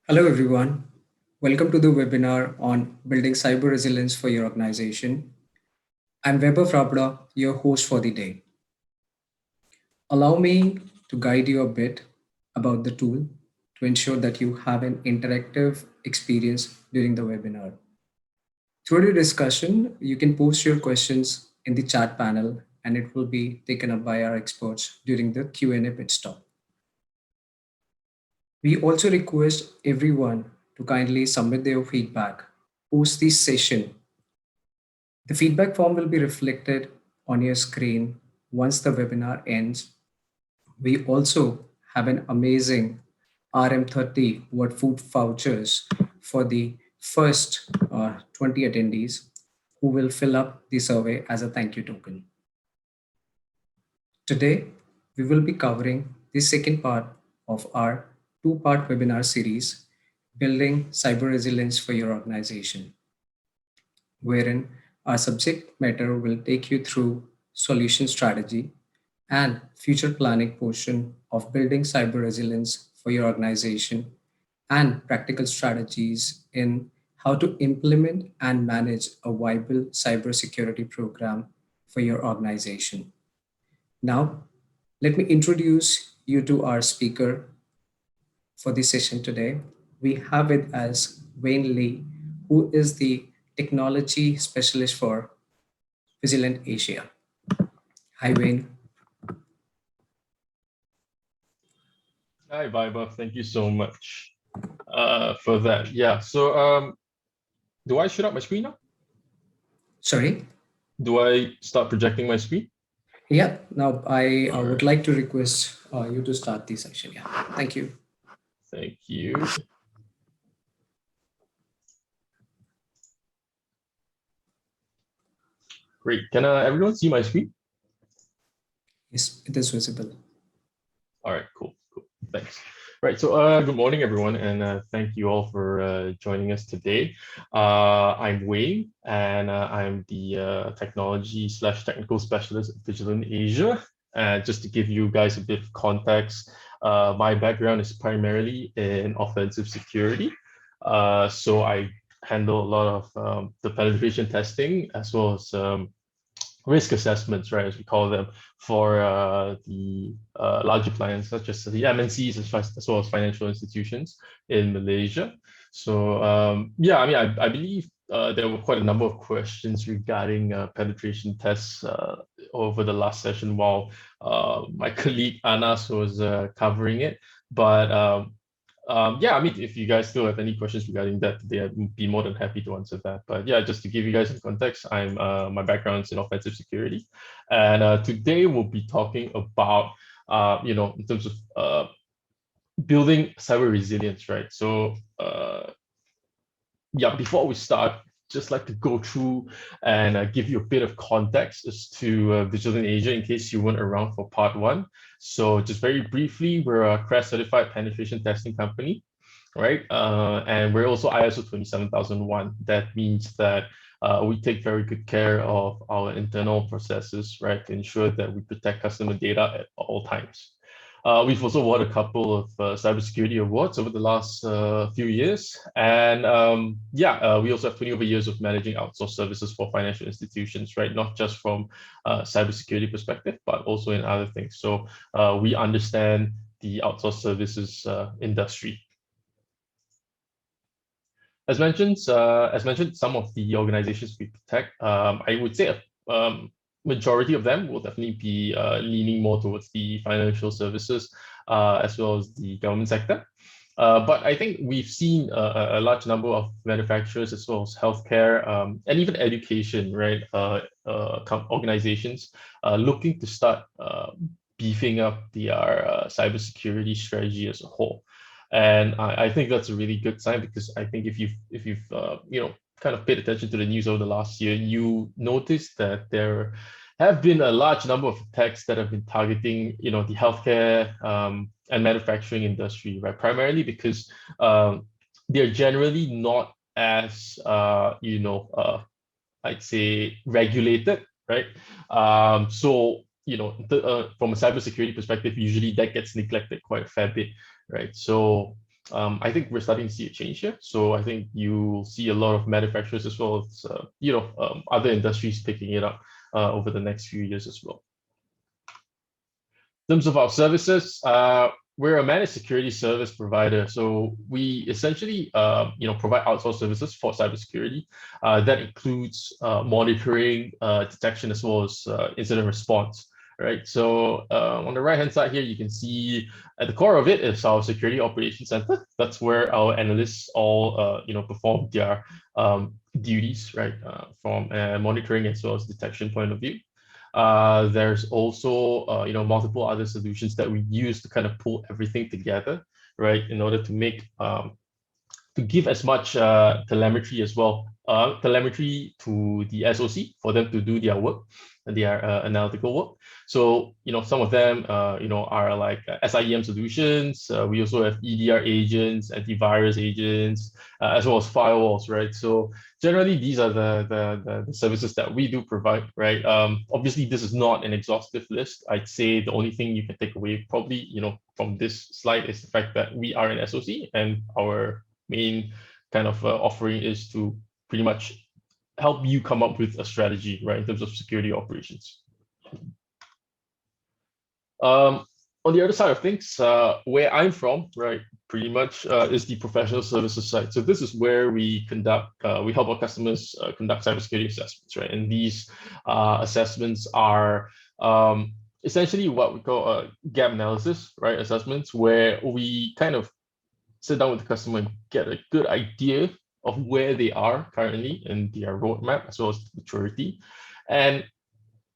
Hello, everyone. Welcome to the webinar on building cyber resilience for your organization. I'm Weber Frabda, your host for the day. Allow me to guide you a bit about the tool to ensure that you have an interactive experience during the webinar. Throughout the discussion, you can post your questions in the chat panel and it will be taken up by our experts during the Q&A pit stop. We also request everyone to kindly submit their feedback post this session. The feedback form will be reflected on your screen once the webinar ends. We also have an amazing RM30 World Food vouchers for the first 20 attendees who will fill up the survey as a thank you token. Today, we will be covering the second part of our two-part webinar series, Building Cyber Resilience for Your Organization, wherein our subject matter will take you through solution strategy and future planning portion of building cyber resilience for your organization and practical strategies in how to implement and manage a viable cybersecurity program for your organization. Now, let me introduce you to our speaker for this session today. We have with us Wayne Lee, who is the technology specialist for Vigilant Asia. Hi, Wayne. Hi, Viber. Thank you so much for that. Yeah. So, do I shut up my screen now? Sorry? Do I start projecting my screen? Yeah, now I All would right. like to request you to start the section. Yeah, thank you. Thank you. Great. Can everyone see my screen? Yes, it is visible. All right. Cool. Cool. Thanks. Right. So, good morning, everyone, and thank you all for joining us today. I'm Wayne, and I'm the technology/technical specialist at Vigilant Asia. Just to give you guys a bit of context, my background is primarily in offensive security. So I handle a lot of the penetration testing as well as risk assessments, right, as we call them, for the larger clients, such as the MNCs as well as financial institutions in Malaysia. So yeah, I mean, I believe there were quite a number of questions regarding penetration tests over the last session while my colleague Anas was covering it. But yeah, I mean, if you guys still have any questions regarding that today, I'd be more than happy to answer that. But yeah, just to give you guys some context, I'm my background's in offensive security, and today we'll be talking about in terms of building cyber resilience, right? So yeah, before we start, just like to go through and give you a bit of context as to Vigilant Asia in case you weren't around for part one. So just very briefly, we're a CREST certified penetration testing company, right? And we're also ISO 27001. That means that we take very good care of our internal processes, right, to ensure that we protect customer data at all times. We've also won a couple of cybersecurity awards over the last few years. And yeah, we also have 20 over years of managing outsourced services for financial institutions, right? Not just from cybersecurity perspective, but also in other things. So we understand the outsourced services industry. As mentioned, some of the organizations we protect, I would say majority of them will definitely be leaning more towards the financial services as well as the government sector. But I think we've seen a large number of manufacturers as well as healthcare and even education, right? Organizations looking to start beefing up their cybersecurity strategy as a whole. And I think that's a really good sign because I think if you've kind of paid attention to the news over the last year, you notice that there have been a large number of attacks that have been targeting, the healthcare and manufacturing industry, right? Primarily because they're generally not as, I'd say regulated, right? So, from a cybersecurity perspective, usually that gets neglected quite a fair bit, right? So I think we're starting to see a change here. So I think you'll see a lot of manufacturers as well as other industries picking it up over the next few years as well. In terms of our services, we're a managed security service provider. So we essentially, provide outsourced services for cybersecurity. That includes monitoring, detection, as well as incident response. Right. So on the right-hand side here, you can see at the core of it is our security operations center. That's where our analysts all, perform their duties, right, from a monitoring as well as detection point of view. There's also multiple other solutions that we use to kind of pull everything together, right, in order to make to give as much telemetry as well, telemetry to the SOC for them to do their work, their analytical work. So, some of them, are like SIEM solutions. We also have EDR agents, antivirus agents, as well as firewalls, right? So generally, these are the services that we do provide, right? Obviously, this is not an exhaustive list. I'd say the only thing you can take away probably, from this slide is the fact that we are an SOC and our main kind of offering is to pretty much help you come up with a strategy, right, in terms of security operations. On the other side of things, where I'm from, right, pretty much is the professional services side. So this is where we help our customers conduct cybersecurity assessments, right? And these assessments are essentially what we call gap analysis, right? Assessments where we kind of sit down with the customer and get a good idea of where they are currently in their roadmap as well as maturity, and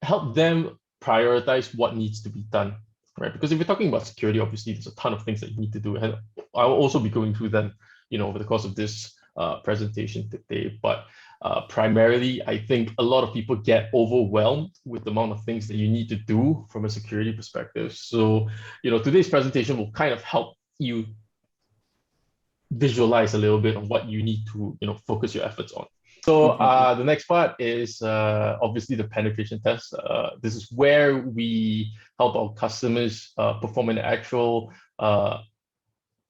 help them prioritize what needs to be done, right? Because if we're talking about security, obviously there's a ton of things that you need to do, and I will also be going through them, over the course of this presentation today. But primarily, I think a lot of people get overwhelmed with the amount of things that you need to do from a security perspective. So, today's presentation will kind of help you visualize a little bit on what you need to focus your efforts on. So the next part is obviously the penetration test. This is where we help our customers perform an actual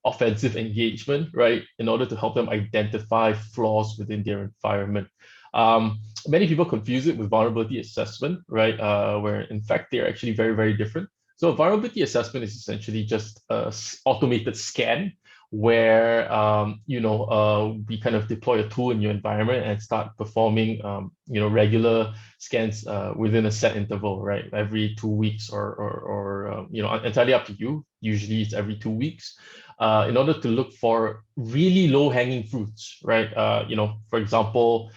offensive engagement, right, in order to help them identify flaws within their environment. Many people confuse it with vulnerability assessment, right, where in fact they're actually very, very different. So vulnerability assessment is essentially just an automated scan where we kind of deploy a tool in your environment and start performing regular scans within a set interval, right? Every 2 weeks or entirely up to you. Usually it's every 2 weeks, in order to look for really low-hanging fruits, right? For example,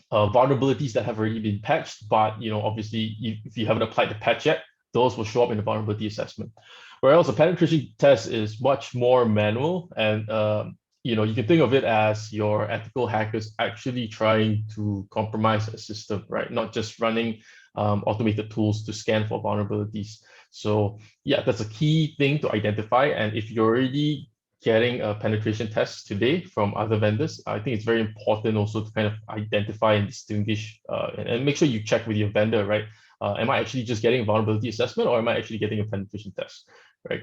vulnerabilities that have already been patched, but obviously if you haven't applied the patch yet, those will show up in the vulnerability assessment. Whereas a penetration test is much more manual, and you can think of it as your ethical hackers actually trying to compromise a system, right? Not just running automated tools to scan for vulnerabilities. So yeah, that's a key thing to identify. And if you're already getting a penetration test today from other vendors, I think it's very important also to kind of identify and distinguish and make sure you check with your vendor, right? Am I actually just getting a vulnerability assessment, or am I actually getting a penetration test, right?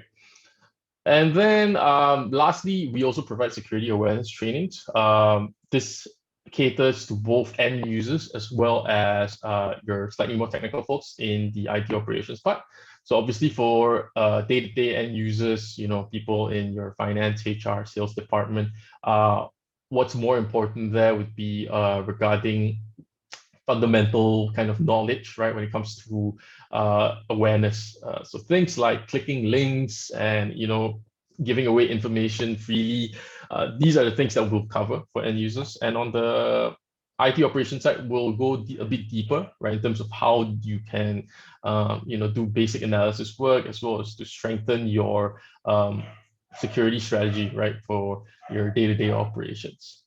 And then lastly, we also provide security awareness trainings. This caters to both end users as well as your slightly more technical folks in the IT operations part. So obviously for day-to-day end users, people in your finance, HR, sales department, what's more important there would be regarding fundamental kind of knowledge, right, when it comes to awareness. So things like clicking links and giving away information freely, these are the things that we'll cover for end users. And on the IT operations side, we'll go a bit deeper, right, in terms of how you can do basic analysis work, as well as to strengthen your security strategy, right, for your day-to-day operations.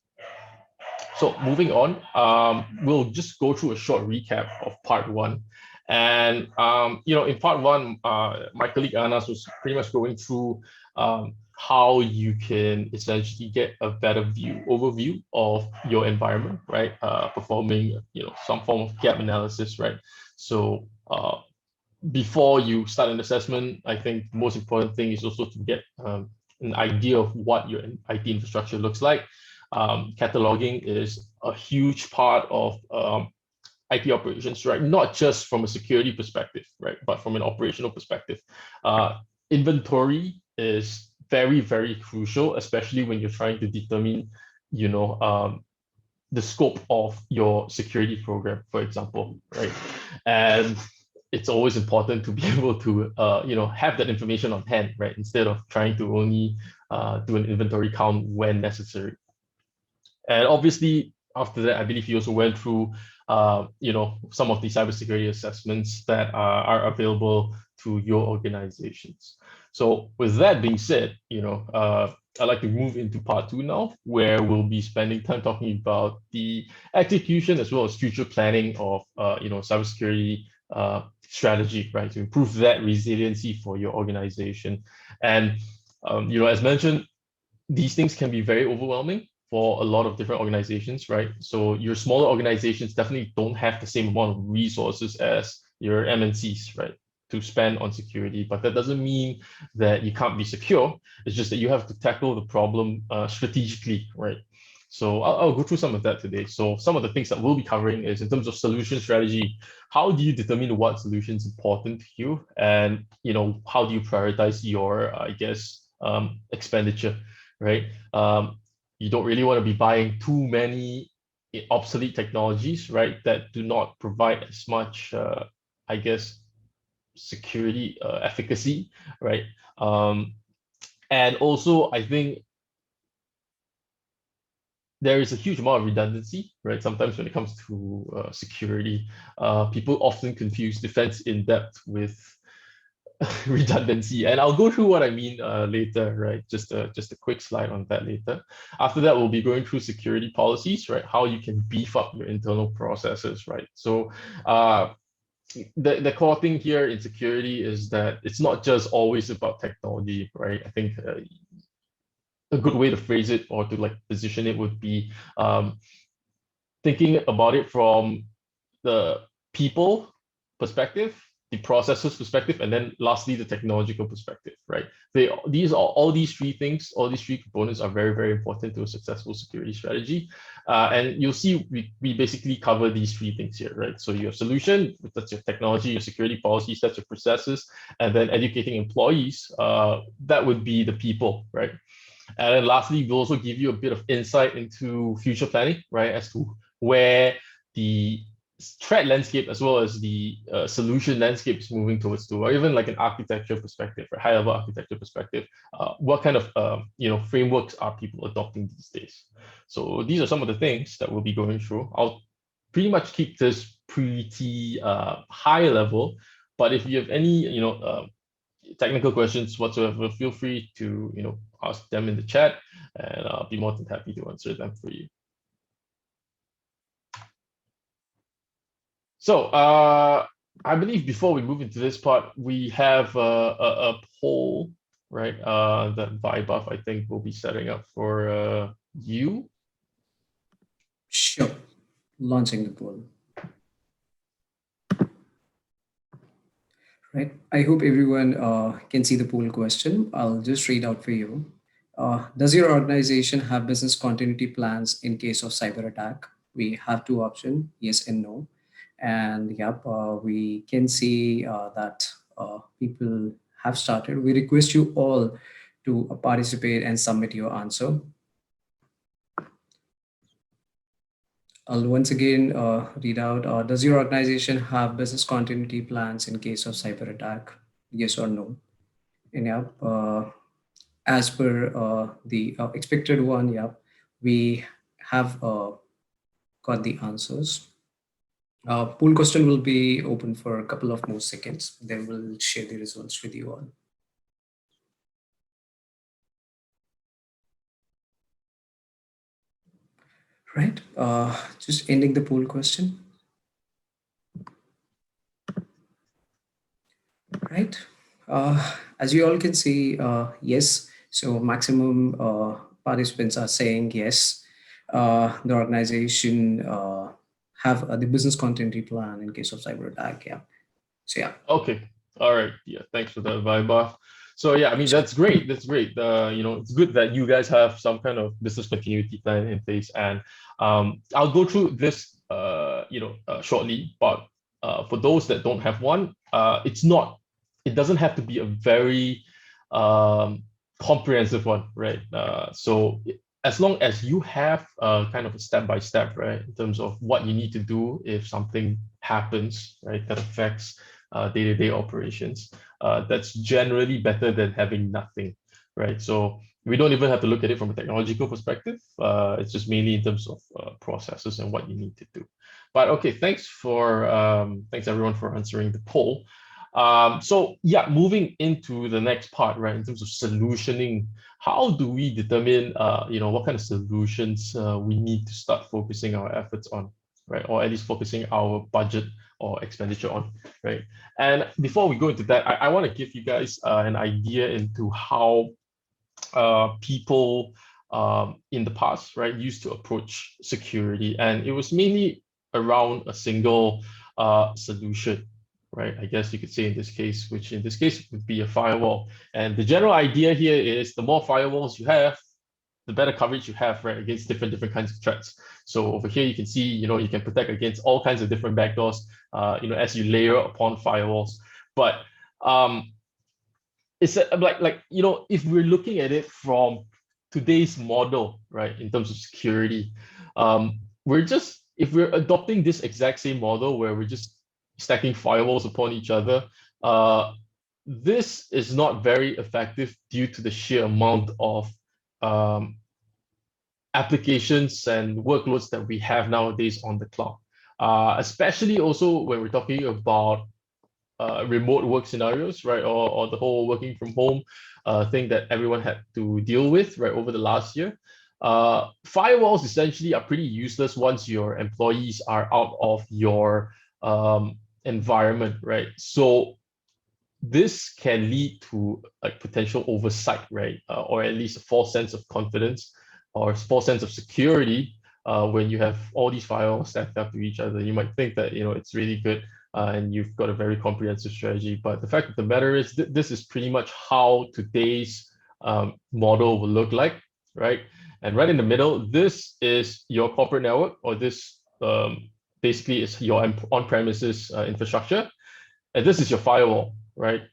So moving on, we'll just go through a short recap of part one. And in part one, my colleague Anas was pretty much going through how you can essentially get a better overview of your environment, right? Performing some form of gap analysis, right? So before you start an assessment, I think the most important thing is also to get an idea of what your IT infrastructure looks like, cataloging is a huge part of IT operations, right? Not just from a security perspective, right? But from an operational perspective. Inventory is very, very crucial, especially when you're trying to determine, the scope of your security program, for example, right? And it's always important to be able to, have that information on hand, right? Instead of trying to only do an inventory count when necessary. And obviously, after that, I believe you also went through, some of the cybersecurity assessments that are available to your organizations. So with that being said, I'd like to move into part two now, where we'll be spending time talking about the execution as well as future planning of, cybersecurity strategy, right, to improve that resiliency for your organization. And, as mentioned, these things can be very overwhelming for a lot of different organizations, right? So your smaller organizations definitely don't have the same amount of resources as your MNCs, right, to spend on security. But that doesn't mean that you can't be secure. It's just that you have to tackle the problem strategically, right? So I'll go through some of that today. So some of the things that we'll be covering is in terms of solution strategy. How do you determine what solution is important to you, and how do you prioritize your, expenditure, right? You don't really want to be buying too many obsolete technologies, right, that do not provide as much, security efficacy, right? And also, I think there is a huge amount of redundancy, right? Sometimes when it comes to security, people often confuse defense in depth with redundancy, and I'll go through what I mean later, right? Just a quick slide on that later. After that, we'll be going through security policies, right? How you can beef up your internal processes, right? So the core thing here in security is that it's not just always about technology, right? I think a good way to phrase it or to position it would be thinking about it from the people perspective, the processes perspective, and then lastly the technological perspective, right? All these three things, all these three components are very, very important to a successful security strategy. And you'll see we basically cover these three things here, right? So your solution, that's your technology, your security policies, that's your processes, and then educating employees, that would be the people, right? And then lastly, we'll also give you a bit of insight into future planning, right, as to where the threat landscape as well as the solution landscape is moving towards to, or even like an architecture perspective, or high level architecture perspective. What kind of frameworks are people adopting these days? So these are some of the things that we'll be going through. I'll pretty much keep this pretty high level, but if you have any technical questions whatsoever, feel free to ask them in the chat, and I'll be more than happy to answer them for you. So I believe before we move into this part, we have a poll, right? That Vibuff, I think, will be setting up for you. Sure. Launching the poll. Right. I hope everyone can see the poll question. I'll just read out for you. Does your organization have business continuity plans in case of cyber attack? We have two options, yes and no. And yep, we can see that people have started. We request you all to participate and submit your answer. I'll once again read out, does your organization have business continuity plans in case of cyber attack? Yes or no? And yeah, as per the expected one, yeah, we have got the answers. Poll question will be open for a couple of more seconds. Then we'll share the results with you all. Right, just ending the poll question. Right, as you all can see, yes. So maximum participants are saying yes. The organization have the business continuity plan in case of cyber attack. Yeah. So yeah. Okay. All right. Yeah. Thanks for that, Vibuff. So yeah, I mean that's great. That's great. It's good that you guys have some kind of business continuity plan in place, and I'll go through this shortly. But for those that don't have one, it doesn't have to be a very um, comprehensive one, right? As long as you have kind of a step by step, right, in terms of what you need to do if something happens, right, that affects day-to-day operations, that's generally better than having nothing, right? So we don't even have to look at it from a technological perspective. It's just mainly in terms of processes and what you need to do. But okay, thanks everyone for answering the poll. So yeah, moving into the next part, right, in terms of solutioning, how do we determine, what kind of solutions we need to start focusing our efforts on, right, or at least focusing our budget or expenditure on, right? And before we go into that, I want to give you guys an idea into how people in the past, right, used to approach security, and it was mainly around a single solution, right? I guess you could say in this case, which in this case would be a firewall. And the general idea here is the more firewalls you have, the better coverage you have, right, against different kinds of threats. So over here, you can see, you can protect against all kinds of different backdoors, as you layer upon firewalls. But it's if we're looking at it from today's model, right, in terms of security, if we're adopting this exact same model where we're just stacking firewalls upon each other, this is not very effective due to the sheer amount of applications and workloads that we have nowadays on the cloud. Especially also when we're talking about remote work scenarios, right, or the whole working from home thing that everyone had to deal with, right, over the last year. Firewalls essentially are pretty useless once your employees are out of your environment, right? So this can lead to like potential oversight, right, or at least a false sense of confidence or a false sense of security when you have all these firewalls stacked up to each other. You might think that it's really good and you've got a very comprehensive strategy, but the fact of the matter is this is pretty much how today's model will look like, right? And right in the middle, this is your corporate network, or this basically is your on-premises infrastructure, and this is your firewall, right?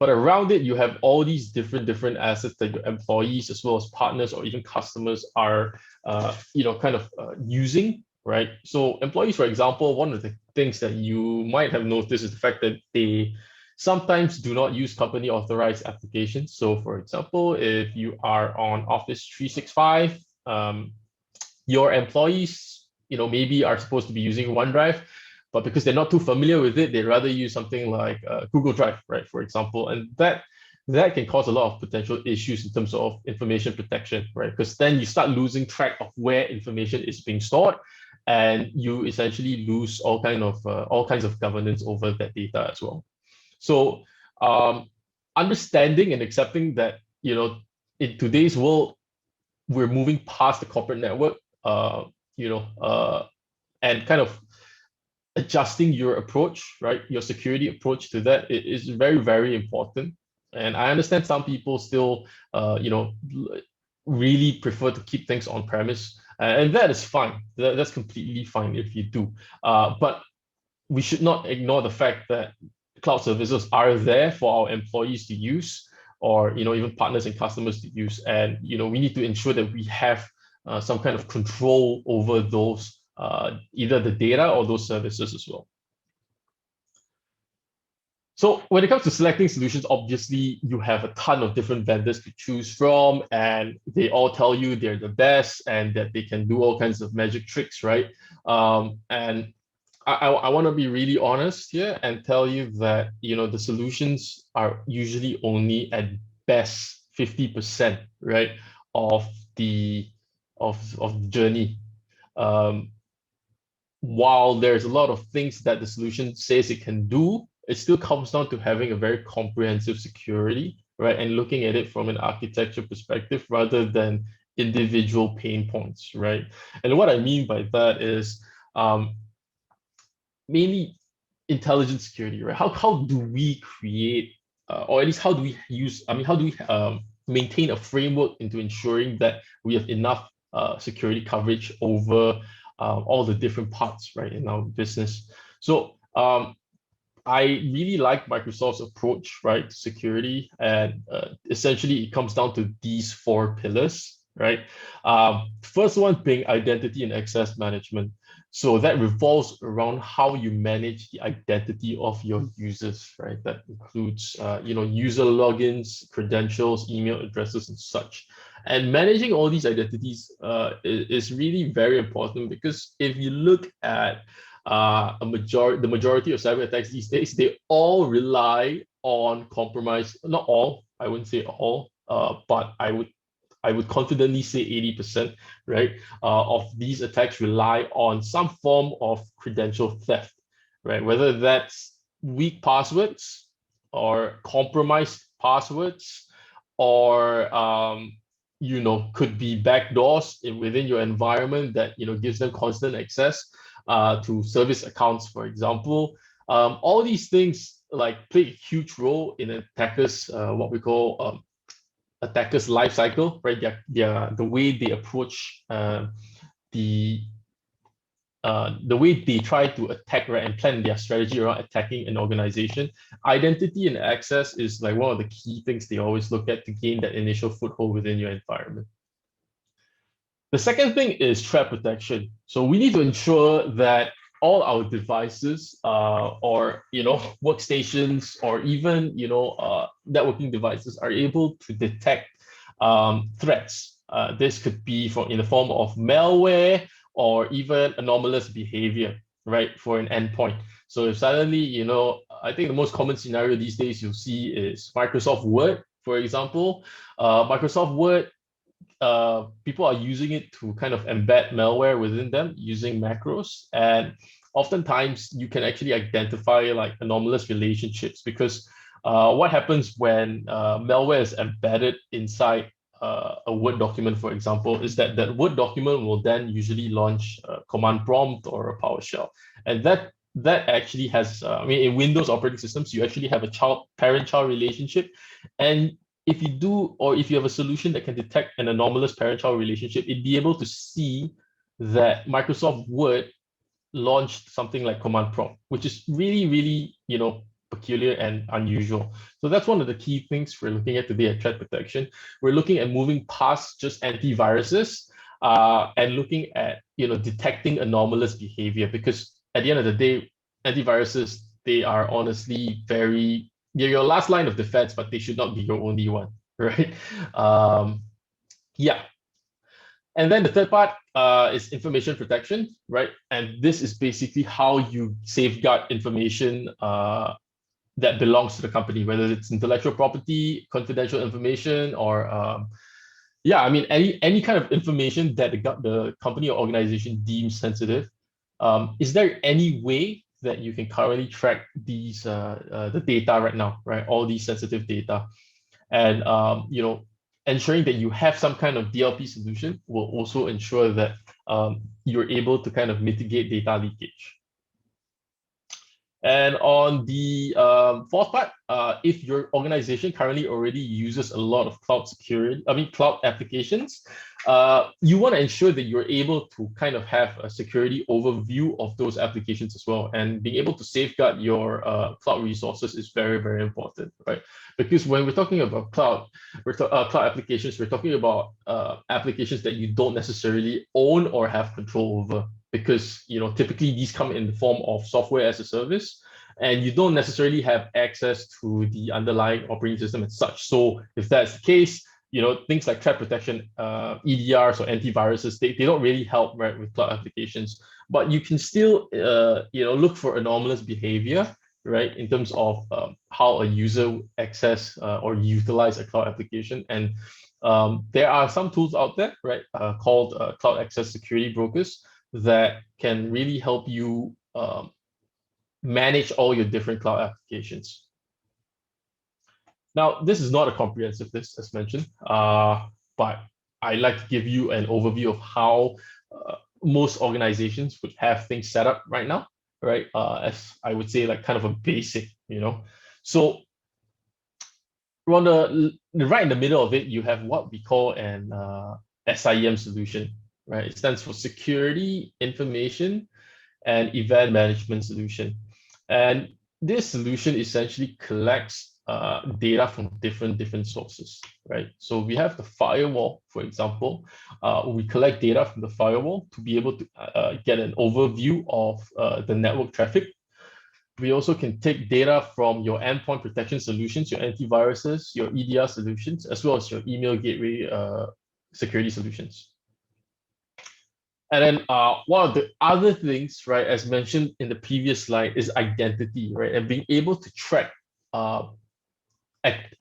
But around it, you have all these different assets that your employees, as well as partners or even customers, are using, right? So employees, for example, one of the things that you might have noticed is the fact that they sometimes do not use company authorized applications. So for example, if you are on Office 365, your employees, maybe are supposed to be using OneDrive, but because they're not too familiar with it, they'd rather use something like Google Drive, right, for example. And that can cause a lot of potential issues in terms of information protection, right? Because then you start losing track of where information is being stored, and you essentially lose all kinds of governance over that data as well. So understanding and accepting that, in today's world, we're moving past the corporate network, and kind of adjusting your approach, right? Your security approach to that is very, very important. And I understand some people still, really prefer to keep things on premise, and that is fine. That's completely fine if you do. But we should not ignore the fact that cloud services are there for our employees to use, or even partners and customers to use, and we need to ensure that we have some kind of control over those, either the data or those services as well. So when it comes to selecting solutions, obviously you have a ton of different vendors to choose from, and they all tell you they're the best and that they can do all kinds of magic tricks, right? And I want to be really honest here and tell you that the solutions are usually only at best 50%, right, of the journey. While there's a lot of things that the solution says it can do, it still comes down to having a very comprehensive security, right? And looking at it from an architecture perspective rather than individual pain points, right? And what I mean by that is mainly intelligent security, right? How do we create or at least how do we use, I mean, how do we maintain a framework into ensuring that we have enough security coverage over all the different parts, right, in our business. So I really like Microsoft's approach, right, to security, and essentially it comes down to these four pillars, right? First one being identity and access management. So that revolves around how you manage the identity of your users, right? That includes, user logins, credentials, email addresses, and such. And managing all these identities is really very important, because if you look at the majority of cyber attacks these days, they all rely on compromise. Not all, I wouldn't say all, but I would confidently say 80%, right, of these attacks rely on some form of credential theft, right? Whether that's weak passwords or compromised passwords, or could be backdoors within your environment that gives them constant access to service accounts, for example. All these things like play a huge role in attackers, what we call attackers' life cycle, right? The way they approach the the way they try to attack, right, and plan their strategy around attacking an organization. Identity and access is like one of the key things they always look at to gain that initial foothold within your environment. The second thing is threat protection. So we need to ensure that all our devices, or workstations, or even networking devices are able to detect threats. This could be in the form of malware or even anomalous behavior, right, for an endpoint. So if suddenly, I think the most common scenario these days you'll see is Microsoft Word, for example. Microsoft Word, people are using it to kind of embed malware within them using macros, and oftentimes you can actually identify like anomalous relationships, because what happens when malware is embedded inside a Word document, for example, is that Word document will then usually launch a command prompt or a PowerShell, and that actually has, in Windows operating systems, you actually have a parent-child relationship, and if you have a solution that can detect an anomalous parent-child relationship, it'd be able to see that Microsoft Word launched something like command prompt, which is really, really, peculiar and unusual. So that's one of the key things we're looking at today at threat protection. We're looking at moving past just antiviruses, and looking at, detecting anomalous behavior, because at the end of the day, antiviruses, they are honestly they're your last line of defense, but they should not be your only one, right? Yeah. And then the third part is information protection, right? And this is basically how you safeguard information that belongs to the company, whether it's intellectual property, confidential information, or any kind of information that the company or organization deems sensitive. Is there any way that you can currently track the data right now, right? All these sensitive data, and ensuring that you have some kind of DLP solution will also ensure that you're able to kind of mitigate data leakage. And on the fourth part, if your organization currently already uses a lot of cloud applications, you want to ensure that you're able to kind of have a security overview of those applications as well. And being able to safeguard your cloud resources is very, very important, right? Because when we're talking about cloud applications, we're talking about applications that you don't necessarily own or have control over, because typically these come in the form of software as a service, and you don't necessarily have access to the underlying operating system as such. So if that's the case, things like threat protection, EDRs or antiviruses, they don't really help, right, with cloud applications. But you can still look for anomalous behavior, right, in terms of how a user access or utilize a cloud application. And there are some tools out there, right, called cloud access security brokers, that can really help you manage all your different cloud applications. Now, this is not a comprehensive list, as mentioned, but I like to give you an overview of how most organizations would have things set up right now, right? As I would say, like kind of a basic, So on the right in the middle of it, you have what we call an SIEM solution, right? It stands for Security Information and Event Management Solution. And this solution essentially collects data from different sources, right? So we have the firewall, for example. We collect data from the firewall to be able to get an overview of the network traffic. We also can take data from your endpoint protection solutions, your antiviruses, your EDR solutions, as well as your email gateway security solutions. And then one of the other things, right, as mentioned in the previous slide, is identity, right? And being able to track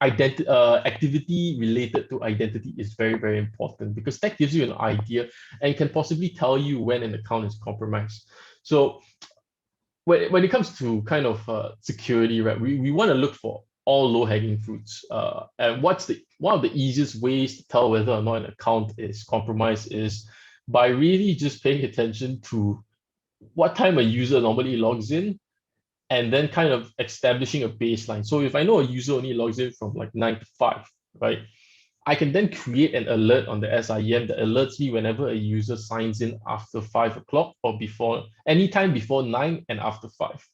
activity related to identity is very important, because that gives you an idea and can possibly tell you when an account is compromised. So when it comes to kind of security, right, we want to look for all low-hanging fruits. And one of the easiest ways to tell whether or not an account is compromised is by really just paying attention to what time a user normally logs in, and then kind of establishing a baseline. So if I know a user only logs in from like 9 to 5, right, I can then create an alert on the SIEM that alerts me whenever a user signs in after 5 o'clock or before, anytime before 9 and after 5,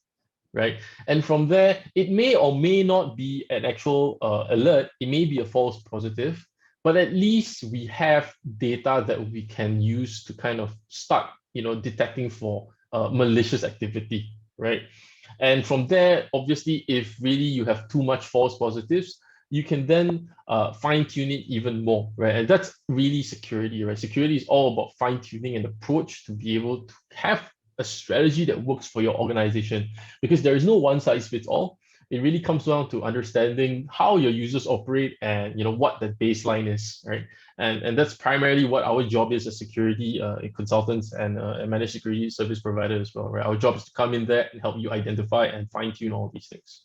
right? And from there, it may or may not be an actual alert. It may be a false positive, but at least we have data that we can use to kind of start, detecting for malicious activity, right? And from there, obviously, if really you have too much false positives, you can then fine tune it even more, right? And that's really security, right? Security is all about fine tuning an approach to be able to have a strategy that works for your organization, because there is no one size fits all. It really comes down to understanding how your users operate and what the baseline is, right? And that's primarily what our job is as security consultants and managed security service provider as well, right? Our job is to come in there and help you identify and fine tune all these things.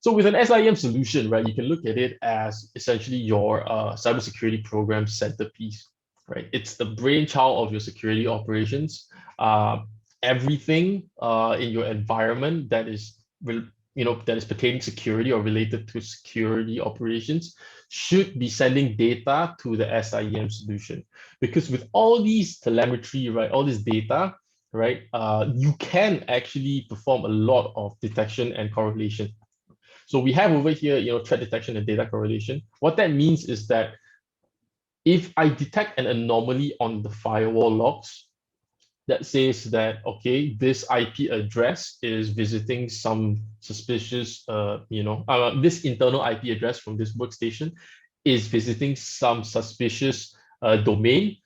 So with an SIEM solution, right, you can look at it as essentially your cybersecurity program centerpiece, right? It's the brainchild of your security operations. Everything in your environment that is, that is pertaining security or related to security operations should be sending data to the SIEM solution. Because with all these telemetry, right, all this data, right, you can actually perform a lot of detection and correlation. So we have over here, threat detection and data correlation. What that means is that if I detect an anomaly on the firewall logs that says that, okay, this IP address is visiting some suspicious, this internal IP address from this workstation is visiting some suspicious domain,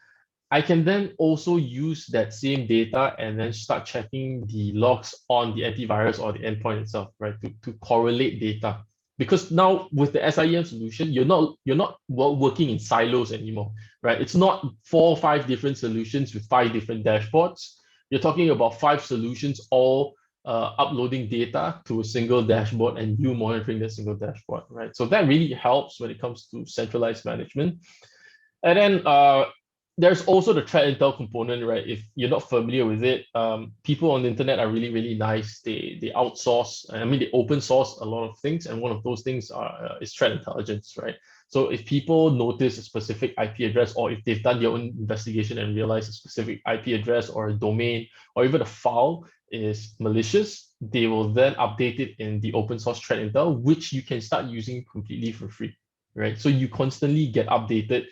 I can then also use that same data and then start checking the logs on the antivirus or the endpoint itself, right, to correlate data. Because now with the SIEM solution, you're not working in silos anymore, right? It's not 4 or 5 different solutions with 5 different dashboards. You're talking about 5 solutions all uploading data to a single dashboard and you monitoring that single dashboard, right? So that really helps when it comes to centralized management. And then there's also the threat intel component, right? If you're not familiar with it, people on the internet are really nice. They outsource, they open source a lot of things, and one of those things is threat intelligence, right? So if people notice a specific IP address, or if they've done their own investigation and realize a specific IP address or a domain, or even a file is malicious, they will then update it in the open source threat intel, which you can start using completely for free, right? So you constantly get updated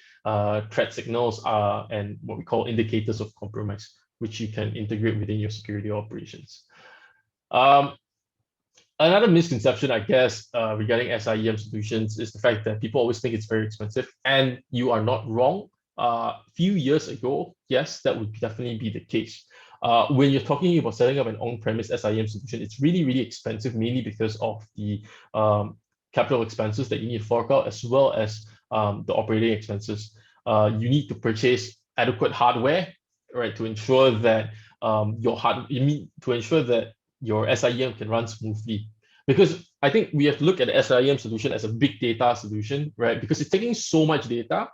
threat signals and what we call indicators of compromise, which you can integrate within your security operations. Another misconception, I guess, regarding SIEM solutions is the fact that people always think it's very expensive, and you are not wrong. A few years ago, yes, that would definitely be the case. When you're talking about setting up an on-premise SIEM solution, it's really expensive, mainly because of the capital expenses that you need to fork out, as well as the operating expenses. You need to purchase adequate hardware, right, to ensure that your SIEM can run smoothly. Because I think we have to look at the SIEM solution as a big data solution, right? Because it's taking so much data,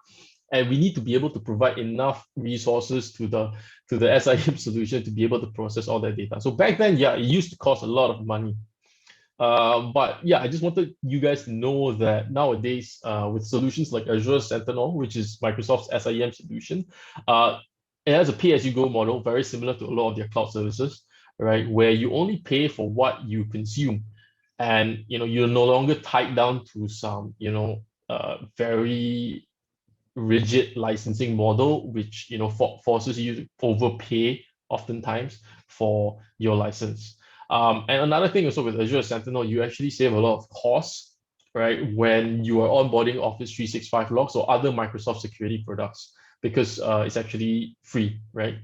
and we need to be able to provide enough resources to the SIEM solution to be able to process all that data. So back then, yeah, it used to cost a lot of money. But yeah, I just wanted you guys to know that nowadays, with solutions like Azure Sentinel, which is Microsoft's SIEM solution, uh, it has a pay-as-you-go model, very similar to a lot of their cloud services, right? Where you only pay for what you consume, and you're no longer tied down to some very rigid licensing model, which forces you to overpay oftentimes for your license. And another thing also with Azure Sentinel, you actually save a lot of costs, right, when you are onboarding Office 365 logs or other Microsoft security products, because it's actually free, right,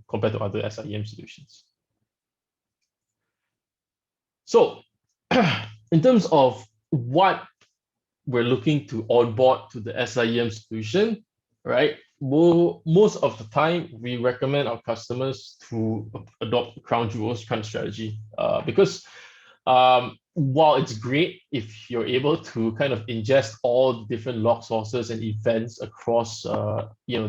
compared to other SIEM solutions. So in terms of what we're looking to onboard to the SIEM solution, right? Most of the time, we recommend our customers to adopt the crown jewels kind of strategy, because while it's great if you're able to kind of ingest all the different log sources and events across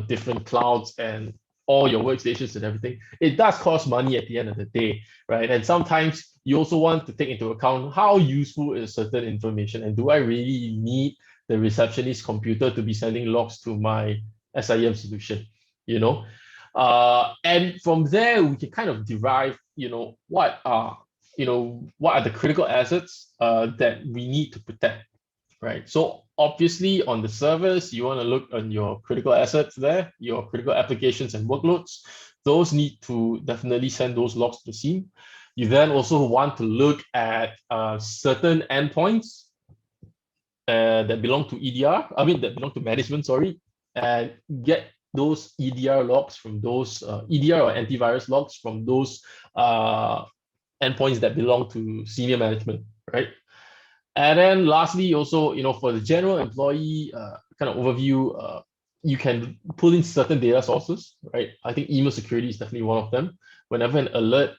different clouds and all your workstations and everything, it does cost money at the end of the day, right? And sometimes you also want to take into account how useful is certain information, and do I really need the receptionist computer to be sending logs to my SIEM solution, you know? And from there, we can kind of derive, what are the critical assets that we need to protect, right? So obviously on the servers, you want to look on your critical assets there, your critical applications and workloads. Those need to definitely send those logs to the SIEM. You then also want to look at certain endpoints that belong to EDR, that belong to management, sorry, and get those EDR logs from those EDR or antivirus logs from those endpoints that belong to senior management, right? And then lastly, also, for the general employee kind of overview, you can pull in certain data sources, right? I think email security is definitely one of them. Whenever an alert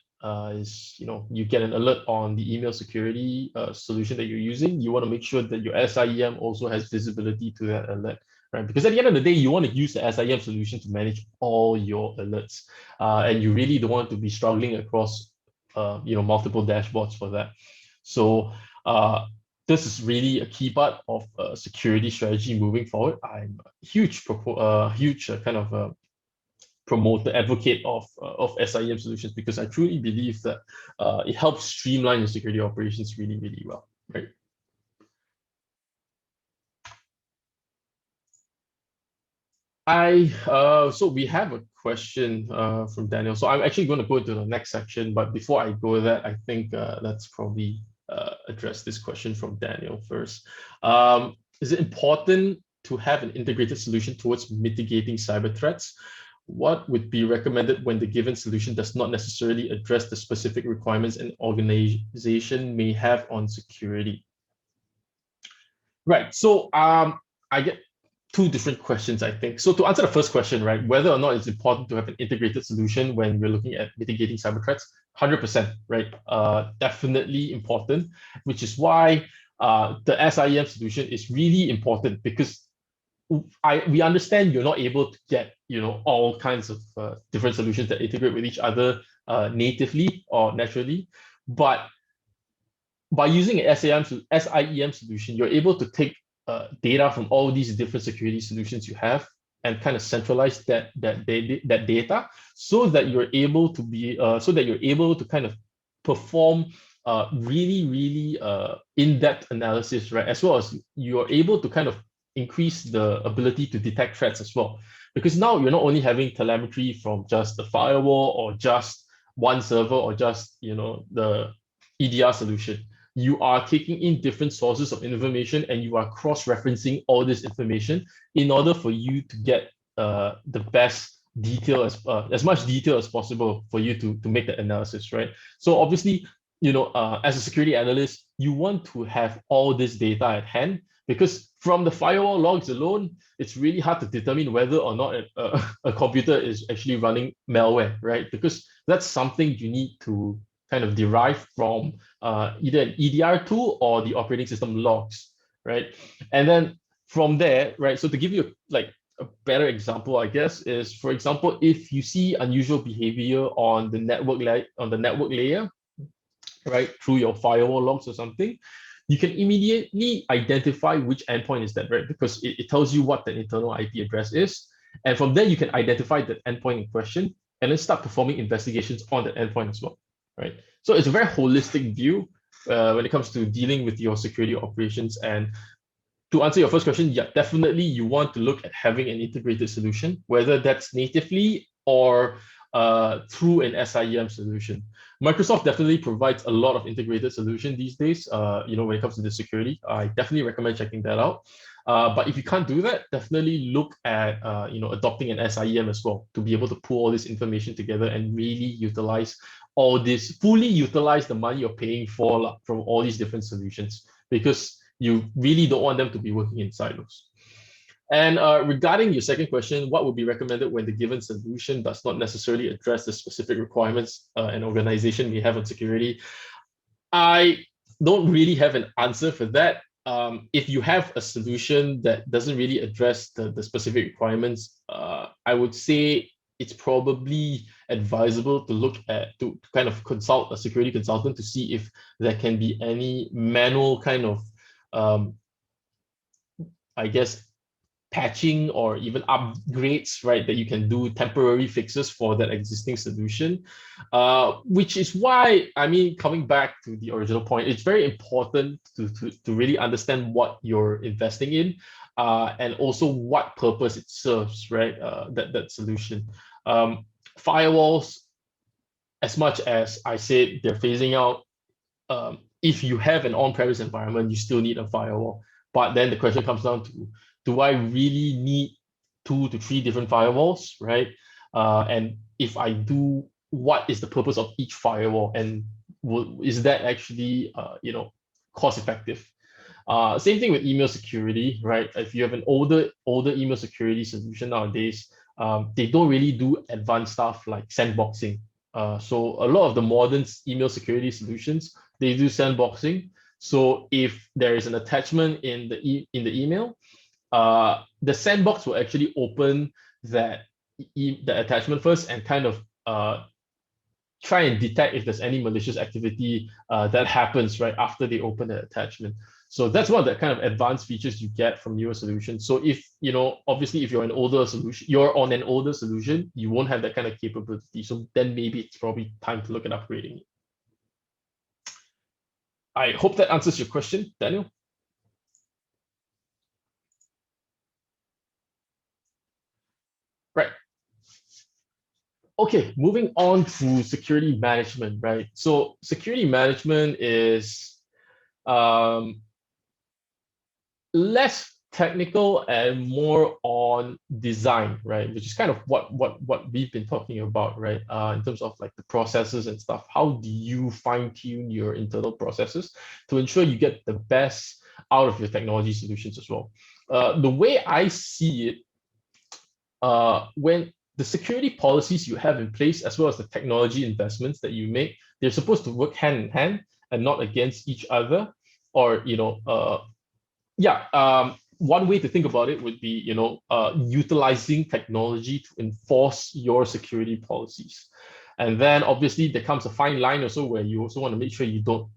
you get an alert on the email security solution that you're using, you want to make sure that your SIEM also has visibility to that alert, right? Because at the end of the day, you want to use the SIEM solution to manage all your alerts, and you really don't want to be struggling across multiple dashboards for that. So this is really a key part of security strategy moving forward. I'm a huge kind of promoter, advocate of SIEM solutions, because I truly believe that it helps streamline your security operations really, really well, right? So we have a question from Daniel. So I'm actually going to go to the next section, but before I go there, I think let's probably address this question from Daniel first. Is it important to have an integrated solution towards mitigating cyber threats? What would be recommended when the given solution does not necessarily address the specific requirements an organization may have on security? Right. So I get two different questions, I think. So to answer the first question, right, whether or not it's important to have an integrated solution when we're looking at mitigating cyber threats, 100%, right? Definitely important, which is why the SIEM solution is really important, because we understand you're not able to get all kinds of different solutions that integrate with each other natively or naturally, but by using an SIEM solution, you're able to take data from all these different security solutions you have and kind of centralize that data, so that you're able to kind of perform really in-depth analysis, right? As well as you're able to kind of increase the ability to detect threats as well. Because now you're not only having telemetry from just the firewall or just one server or just the EDR solution. You are taking in different sources of information and you are cross-referencing all this information in order for you to get the best detail, as much detail as possible for you to make the analysis, right? So obviously, as a security analyst, you want to have all this data at hand, because from the firewall logs alone, it's really hard to determine whether or not a computer is actually running malware, right? Because that's something you need to kind of derive from either an EDR tool or the operating system logs, right? And then from there, right, so to give you a better example, I guess, is, for example, if you see unusual behavior on the network layer, right, through your firewall logs or something, you can immediately identify which endpoint is that, right? Because it tells you what the internal IP address is. And from there, you can identify the endpoint in question and then start performing investigations on that endpoint as well, right? So it's a very holistic view when it comes to dealing with your security operations. And to answer your first question, yeah, definitely you want to look at having an integrated solution, whether that's natively or through an SIEM solution. Microsoft definitely provides a lot of integrated solution these days. When it comes to the security, I definitely recommend checking that out. But if you can't do that, definitely look at adopting an SIEM as well to be able to pull all this information together and really utilize all this, fully utilize the money you're paying for from all these different solutions, because you really don't want them to be working in silos. And regarding your second question, what would be recommended when the given solution does not necessarily address the specific requirements an organization may have on security? I don't really have an answer for that. If you have a solution that doesn't really address the specific requirements, I would say it's probably advisable to look at, to kind of consult a security consultant to see if there can be any manual kind of I guess, patching or even upgrades, right, that you can do, temporary fixes for that existing solution. Which is why, I mean, coming back to the original point, it's very important to really understand what you're investing in, and also what purpose it serves, right, that solution. Firewalls, as much as I said they're phasing out, if you have an on-premise environment, you still need a firewall. But then the question comes down to, do I really need 2 to 3 different firewalls, right? And if I do, what is the purpose of each firewall? And is that actually, cost effective? Same thing with email security, right? If you have an older email security solution nowadays, they don't really do advanced stuff like sandboxing. So a lot of the modern email security solutions, they do sandboxing. So if there is an attachment in the email, the sandbox will actually open the attachment first and kind of try and detect if there's any malicious activity that happens right after they open the attachment. So that's one of the kind of advanced features you get from newer solutions. So if, obviously if you're on an older solution, you won't have that kind of capability. So then maybe it's probably time to look at upgrading it. I hope that answers your question, Daniel. Right. Okay, moving on to security management, right? So security management is less technical and more on design, right? Which is kind of what we've been talking about, right? In terms of like the processes and stuff. How do you fine-tune your internal processes to ensure you get the best out of your technology solutions as well? The way I see it, when the security policies you have in place, as well as the technology investments that you make, they're supposed to work hand in hand and not against each other. Or, one way to think about it would be, utilizing technology to enforce your security policies. And then obviously there comes a fine line also where you also want to make sure you don't,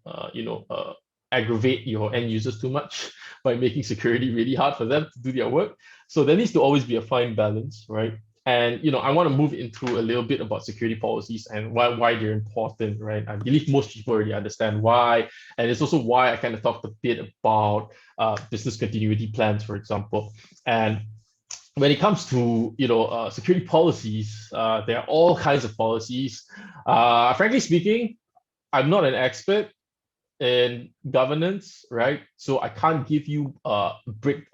aggravate your end users too much by making security really hard for them to do their work. So there needs to always be a fine balance, right? And I want to move into a little bit about security policies and why they're important, right? I believe most people already understand why, and it's also why I kind of talked a bit about business continuity plans, for example. And when it comes to security policies, there are all kinds of policies. Frankly speaking, I'm not an expert in governance, right? So I can't give you a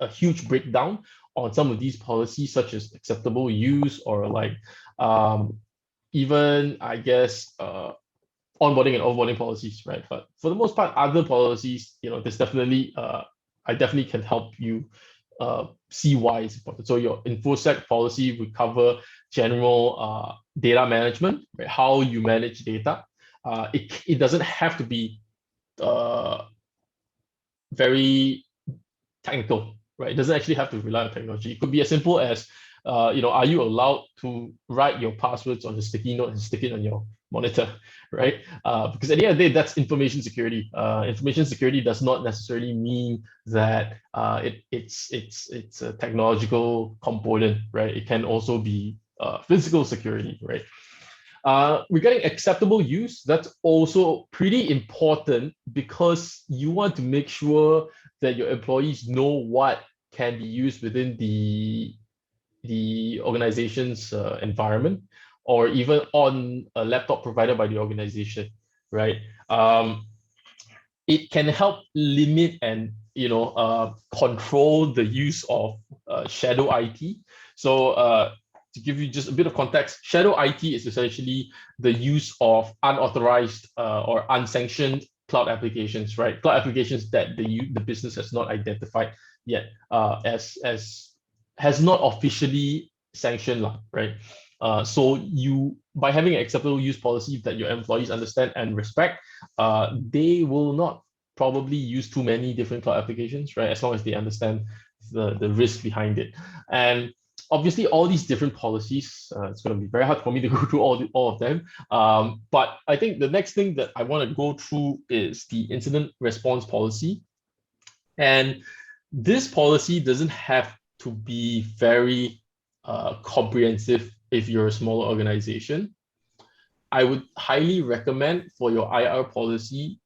huge breakdown on some of these policies, such as acceptable use or like even I guess onboarding and offboarding policies, right? But for the most part, other policies, there's definitely I definitely can help you see why it's important. So your InfoSec policy would cover general data management, right? How you manage data. It doesn't have to be very technical, right? It doesn't actually have to rely on technology. It could be as simple as, are you allowed to write your passwords on a sticky note and stick it on your monitor, right? Because at the end of the day, that's information security. Information security does not necessarily mean that it's a technological component, right? It can also be physical security, right? Regarding acceptable use, that's also pretty important because you want to make sure that your employees know what can be used within the organization's environment, or even on a laptop provided by the organization, right? It can help limit and control the use of shadow IT. So to give you just a bit of context, shadow IT is essentially the use of unauthorized or unsanctioned cloud applications, right? Cloud applications that the business has not identified yet as has not officially sanctioned, right? So you, by having an acceptable use policy that your employees understand and respect, they will not probably use too many different cloud applications, right? As long as they understand the risk behind it. And obviously, all these different policies, it's going to be very hard for me to go through all of them. But I think the next thing that I want to go through is the incident response policy. And this policy doesn't have to be very comprehensive if you're a smaller organization. I would highly recommend for your IR policy,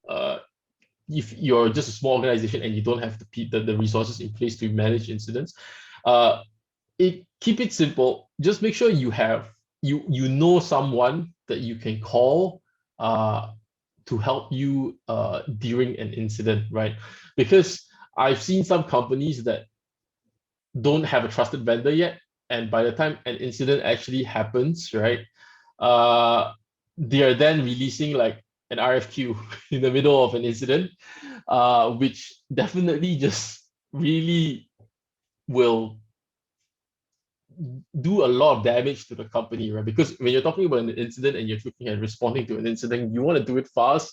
if you're just a small organization and you don't have the resources in place to manage incidents, keep it simple. Just make sure you know someone that you can call to help you during an incident, right? Because I've seen some companies that don't have a trusted vendor yet, and by the time an incident actually happens, right, they are then releasing like an RFQ in the middle of an incident, which definitely just really will do a lot of damage to the company, right? Because when you're talking about an incident and you're looking at responding to an incident, you want to do it fast.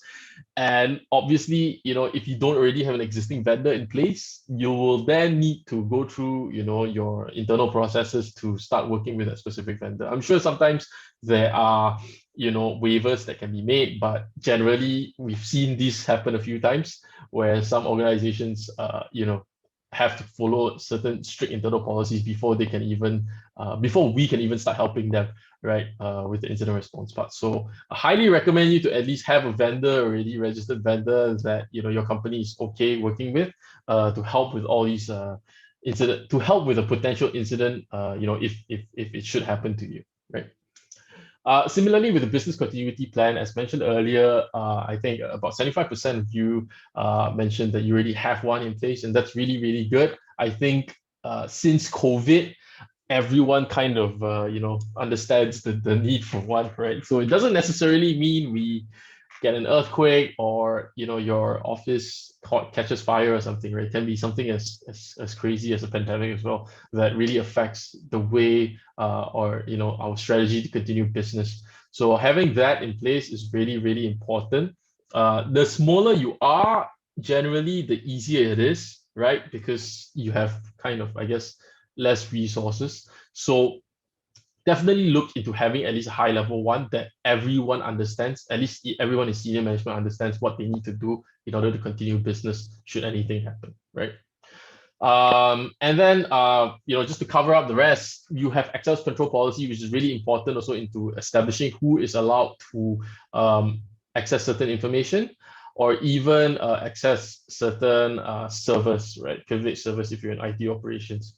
And obviously, if you don't already have an existing vendor in place, you will then need to go through, your internal processes to start working with a specific vendor. I'm sure sometimes there are, waivers that can be made, but generally we've seen this happen a few times where some organizations, have to follow certain strict internal policies before they can even before we can even start helping them, right, with the incident response part. So I highly recommend you to at least have a vendor, already registered vendor that your company is okay working with, to help with all these incident, to help with a potential incident, if it should happen to you, right? Similarly, with the business continuity plan, as mentioned earlier, I think about 75% of you mentioned that you already have one in place, and that's really, really good. I think since COVID, everyone kind of understands the need for one, right? So it doesn't necessarily mean we get an earthquake or your office catches fire or something, right? It can be something as crazy as a pandemic as well that really affects the way or our strategy to continue business. So having that in place is really, really important. The smaller you are, generally the easier it is, right? Because you have kind of, I guess, less resources. So definitely look into having at least a high level one that everyone understands, at least everyone in senior management understands what they need to do in order to continue business should anything happen, right? And then, just to cover up the rest, you have access control policy, which is really important also into establishing who is allowed to access certain information or even access certain servers, right? Privileged servers if you're in IT operations.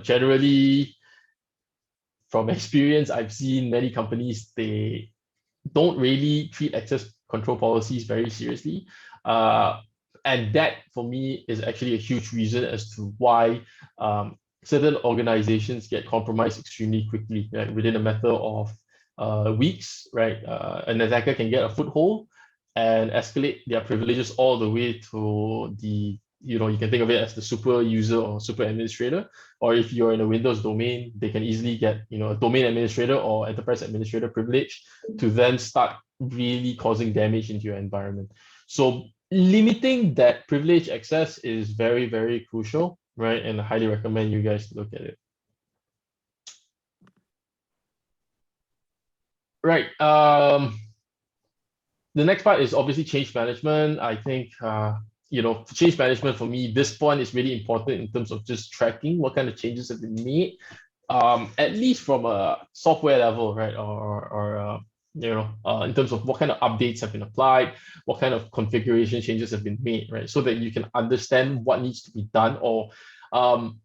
Generally, from experience, I've seen many companies, they don't really treat access control policies very seriously. And that, for me, is actually a huge reason as to why certain organizations get compromised extremely quickly, right? Within a matter of weeks, right? An attacker can get a foothold and escalate their privileges all the way to the, you can think of it as the super user or super administrator. Or if you're in a Windows domain, they can easily get, a domain administrator or enterprise administrator privilege to then start really causing damage into your environment. So limiting that privilege access is very, very crucial, right? And I highly recommend you guys to look at it. Right. the next part is obviously change management. I think for change management for me, this point is really important in terms of just tracking what kind of changes have been made, at least from a software level, right? In terms of what kind of updates have been applied, what kind of configuration changes have been made, right? So that you can understand what needs to be done, or um,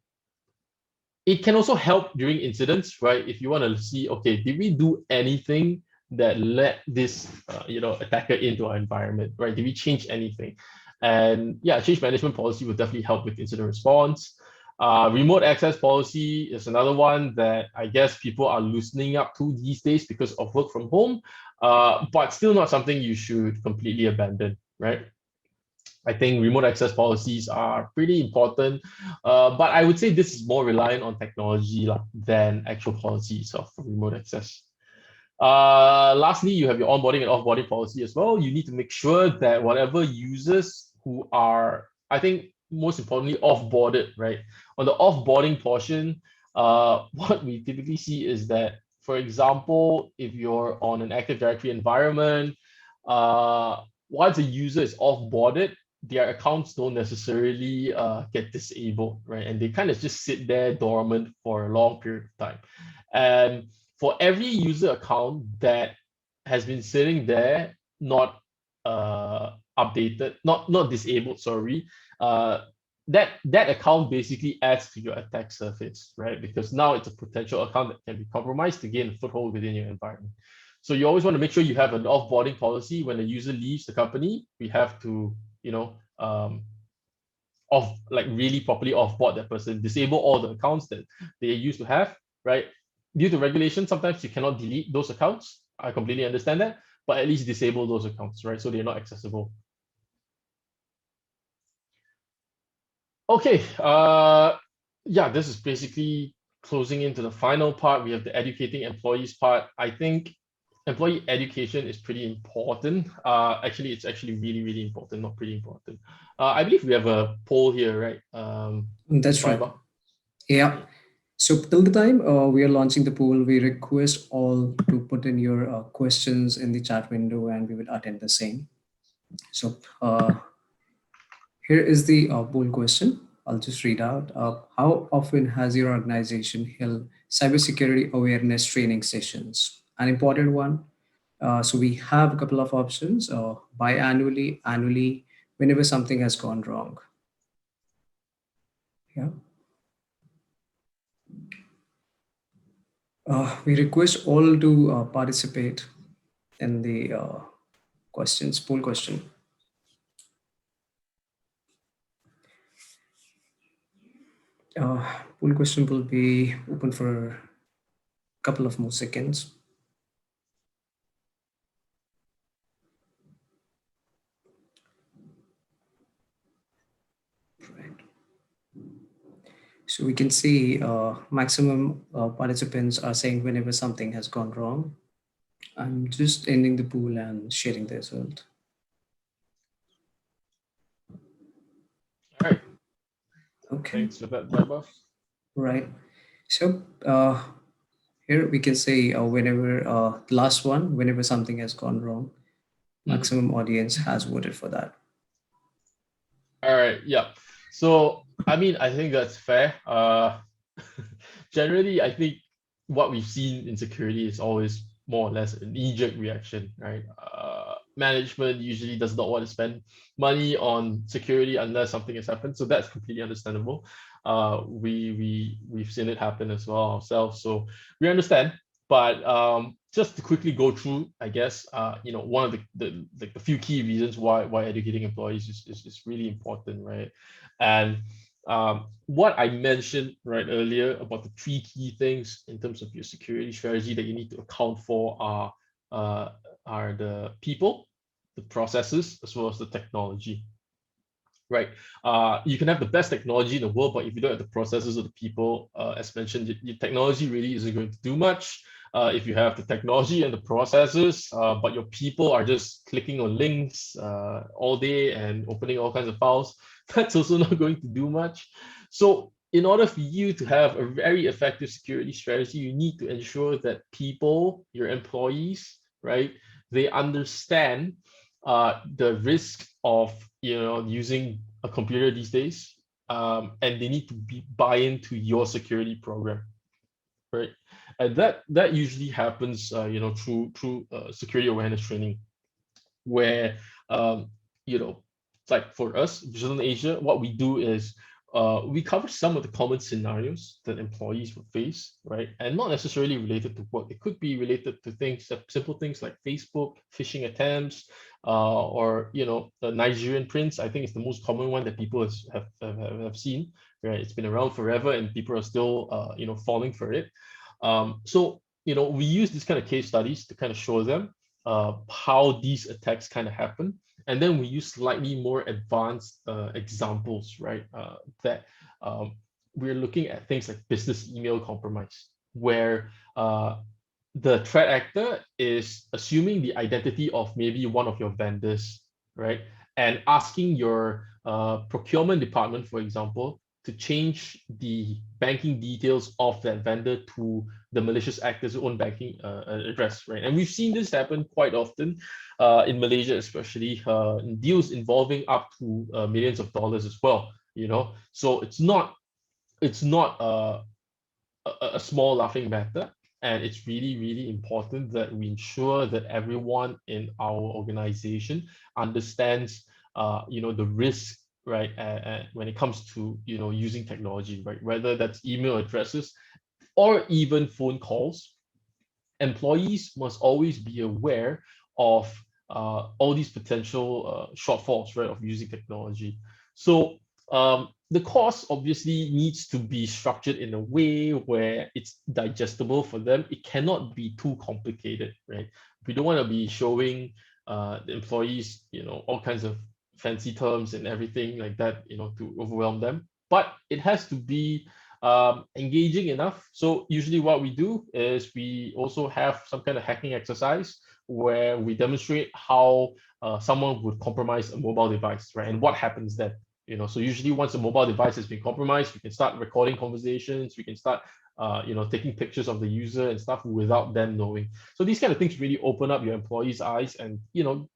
it can also help during incidents, right? If you want to see, okay, did we do anything that let this, attacker into our environment, right? Did we change anything? And yeah, change management policy will definitely help with incident response. Remote access policy is another one that I guess people are loosening up to these days because of work from home, but still not something you should completely abandon, right? I think remote access policies are pretty important, but I would say this is more reliant on technology than actual policies of remote access. Lastly, you have your onboarding and offboarding policy as well. You need to make sure that whatever users who are, I think, most importantly, offboarded, right? On the offboarding portion, what we typically see is that, for example, if you're on an Active Directory environment, once a user is offboarded, their accounts don't necessarily get disabled, right? And they kind of just sit there dormant for a long period of time. And for every user account that has been sitting there, not updated, not disabled, sorry, that account basically adds to your attack surface, right? Because now it's a potential account that can be compromised to gain a foothold within your environment. So you always want to make sure you have an offboarding policy. When a user leaves the company, we have to, really properly offboard that person, disable all the accounts that they used to have, right? Due to regulation, sometimes you cannot delete those accounts. I completely understand that, but at least disable those accounts, right? So they're not accessible. Okay, yeah, this is basically closing into the final part. We have the educating employees part. I think employee education is pretty important. Actually, it's actually really, really important, not pretty important. I believe we have a poll here, right? That's right. Fiber. Yeah. So till the time we are launching the poll, we request all to put in your questions in the chat window, and we will attend the same. So here is the poll question. I'll just read out. How often has your organization held cybersecurity awareness training sessions? An important one. So we have a couple of options: biannually, annually, whenever something has gone wrong. Yeah. We request all to participate in the poll question. Poll question will be open for a couple of more seconds. Right. So we can see maximum participants are saying whenever something has gone wrong. I'm just ending the poll and sharing the result. All right. Okay. Thanks for that, Fiber. Right. So here we can say whenever the last one, whenever something has gone wrong, maximum audience has voted for that. All right. Yeah. So I mean, I think that's fair. Generally, I think what we've seen in security is always more or less an knee-jerk reaction, right? Management usually does not want to spend money on security unless something has happened, so that's completely understandable. We've seen it happen as well ourselves, so we understand. But just to quickly go through, I guess one of the few key reasons why educating employees is really important, right? And what I mentioned right earlier about the three key things in terms of your security strategy that you need to account for are the people, the processes, as well as the technology. Right. You can have the best technology in the world, but if you don't have the processes or the people, as mentioned, your technology really isn't going to do much. If you have the technology and the processes, but your people are just clicking on links all day and opening all kinds of files, that's also not going to do much. So in order for you to have a very effective security strategy, you need to ensure that people, your employees, right, they understand the risk of using a computer these days, and they need to buy into your security program, right? And that usually happens, through security awareness training, where um, you know, like for us, Vigilant Asia, what we do is we cover some of the common scenarios that employees would face, right? And not necessarily related to work. It could be related to simple things like Facebook, phishing attempts, or the Nigerian prince. I think it's the most common one that people have seen, right? It's been around forever, and people are still falling for it. So we use these kind of case studies to kind of show them how these attacks kind of happen. And then we use slightly more advanced examples, right? That we're looking at things like business email compromise, where the threat actor is assuming the identity of maybe one of your vendors, right? And asking your procurement department, for example, to change the banking details of that vendor to the malicious actor's own banking address, right? And we've seen this happen quite often in Malaysia, especially in deals involving up to millions of dollars as well. So it's not a small laughing matter. And it's really, really important that we ensure that everyone in our organization understands, the risk, right? When it comes to, using technology, right? Whether that's email addresses or even phone calls, employees must always be aware of all these potential shortfalls, right, of using technology. So the course obviously needs to be structured in a way where it's digestible for them. It cannot be too complicated, right? We don't want to be showing the employees, all kinds of fancy terms and everything like that, to overwhelm them. But it has to be engaging enough. So usually what we do is we also have some kind of hacking exercise where we demonstrate how someone would compromise a mobile device, right? And what happens then. So usually once a mobile device has been compromised, we can start recording conversations, we can start taking pictures of the user and stuff without them knowing. So these kind of things really open up your employees' eyes and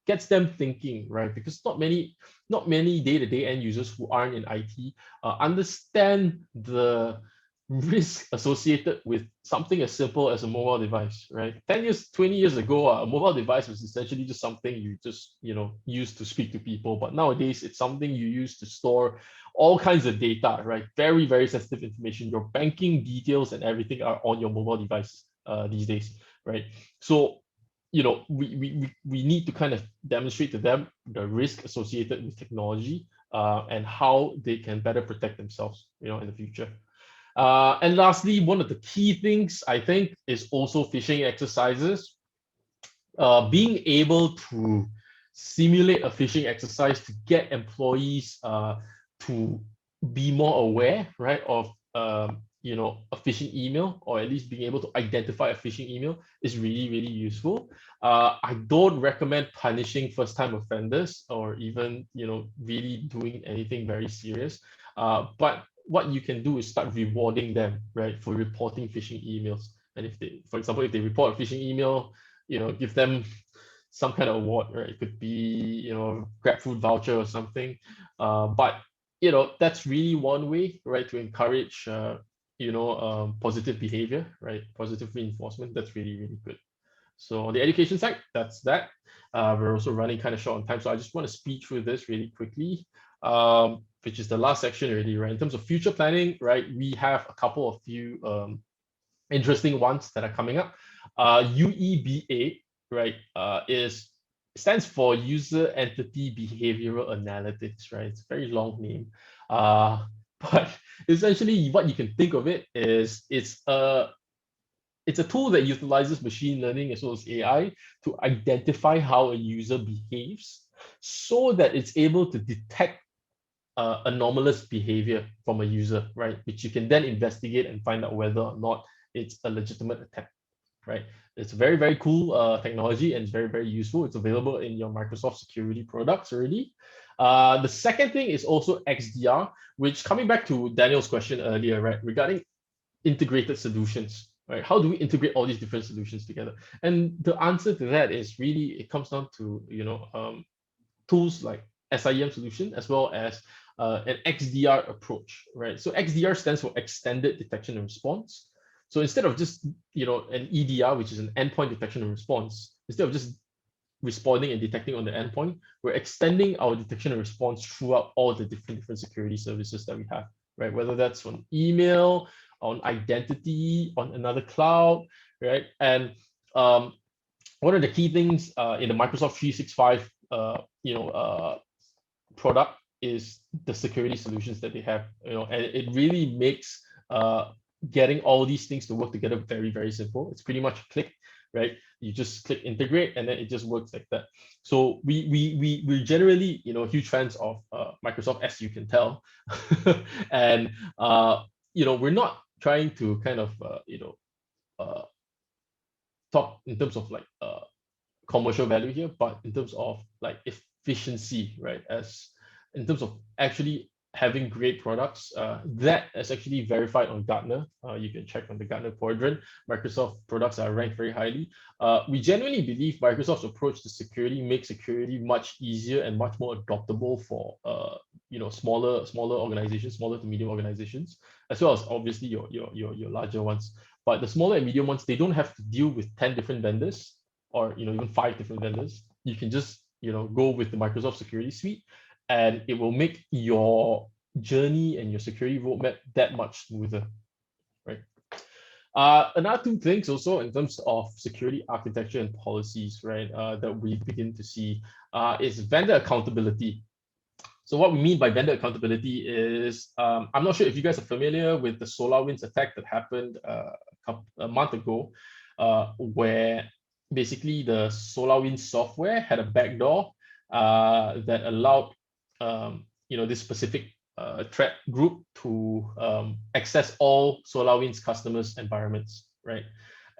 gets them thinking, right? Because not many day-to-day end users who aren't in IT understand the risk associated with something as simple as a mobile device, right? 10 years, 20 years ago, a mobile device was essentially just something you just, use to speak to people. But nowadays, it's something you use to store all kinds of data, right? Very, very sensitive information. Your banking details and everything are on your mobile device these days, right? So, we need to kind of demonstrate to them the risk associated with technology and how they can better protect themselves, in the future. And lastly, one of the key things I think is also phishing exercises. Being able to simulate a phishing exercise to get employees to be more aware, right, of a phishing email, or at least being able to identify a phishing email is really, really useful. I don't recommend punishing first-time offenders or even really doing anything very serious. But what you can do is start rewarding them, right, for reporting phishing emails. And if they, for example, if they report a phishing email, give them some kind of award, right? It could be, grab food voucher or something. But that's really one way, right, to encourage positive behavior, right? Positive reinforcement. That's really, really good. So on the education side, that's that. We're also running kind of short on time, so I just want to speed through this really quickly, which is the last section already, right? In terms of future planning, right, we have a couple of few interesting ones that are coming up. UEBA, right, is stands for User Entity Behavioral Analytics, right? It's a very long name. But essentially what you can think of it is it's a tool that utilizes machine learning as well as AI to identify how a user behaves so that it's able to detect anomalous behavior from a user, right? Which you can then investigate and find out whether or not it's a legitimate attack, right? It's very, very cool technology and it's very, very useful. It's available in your Microsoft security products already. The second thing is also XDR, which coming back to Daniel's question earlier, right, regarding integrated solutions, right? How do we integrate all these different solutions together? And the answer to that is really, it comes down to, tools like SIEM solution as well as an XDR approach, right? So XDR stands for extended detection and response. So instead of just an EDR, which is an endpoint detection and response, instead of just responding and detecting on the endpoint, we're extending our detection and response throughout all the different security services that we have, right? Whether that's on email, on identity, on another cloud, right? And um, one of the key things in the Microsoft 365, product is the security solutions that they have, and it really makes getting all these things to work together very, very simple. It's pretty much a click, right? You just click integrate and then it just works like that. So we're generally, huge fans of Microsoft, as you can tell. And we're not trying to kind of uh, talk in terms of like commercial value here, but in terms of like efficiency, right? As in terms of actually having great products, that is actually verified on Gartner. You can check on the Gartner quadrant. Microsoft products are ranked very highly. We genuinely believe Microsoft's approach to security makes security much easier and much more adoptable for smaller organizations, smaller to medium organizations, as well as obviously your larger ones. But the smaller and medium ones, they don't have to deal with 10 different vendors or even 5 different vendors. You can just go with the Microsoft Security Suite, and it will make your journey and your security roadmap that much smoother, right? Another two things also in terms of security architecture and policies, right, that we begin to see is vendor accountability. So what we mean by vendor accountability is, I'm not sure if you guys are familiar with the SolarWinds attack that happened a month ago, where basically the SolarWinds software had a backdoor that allowed this specific threat group to access all SolarWinds customers' environments, right?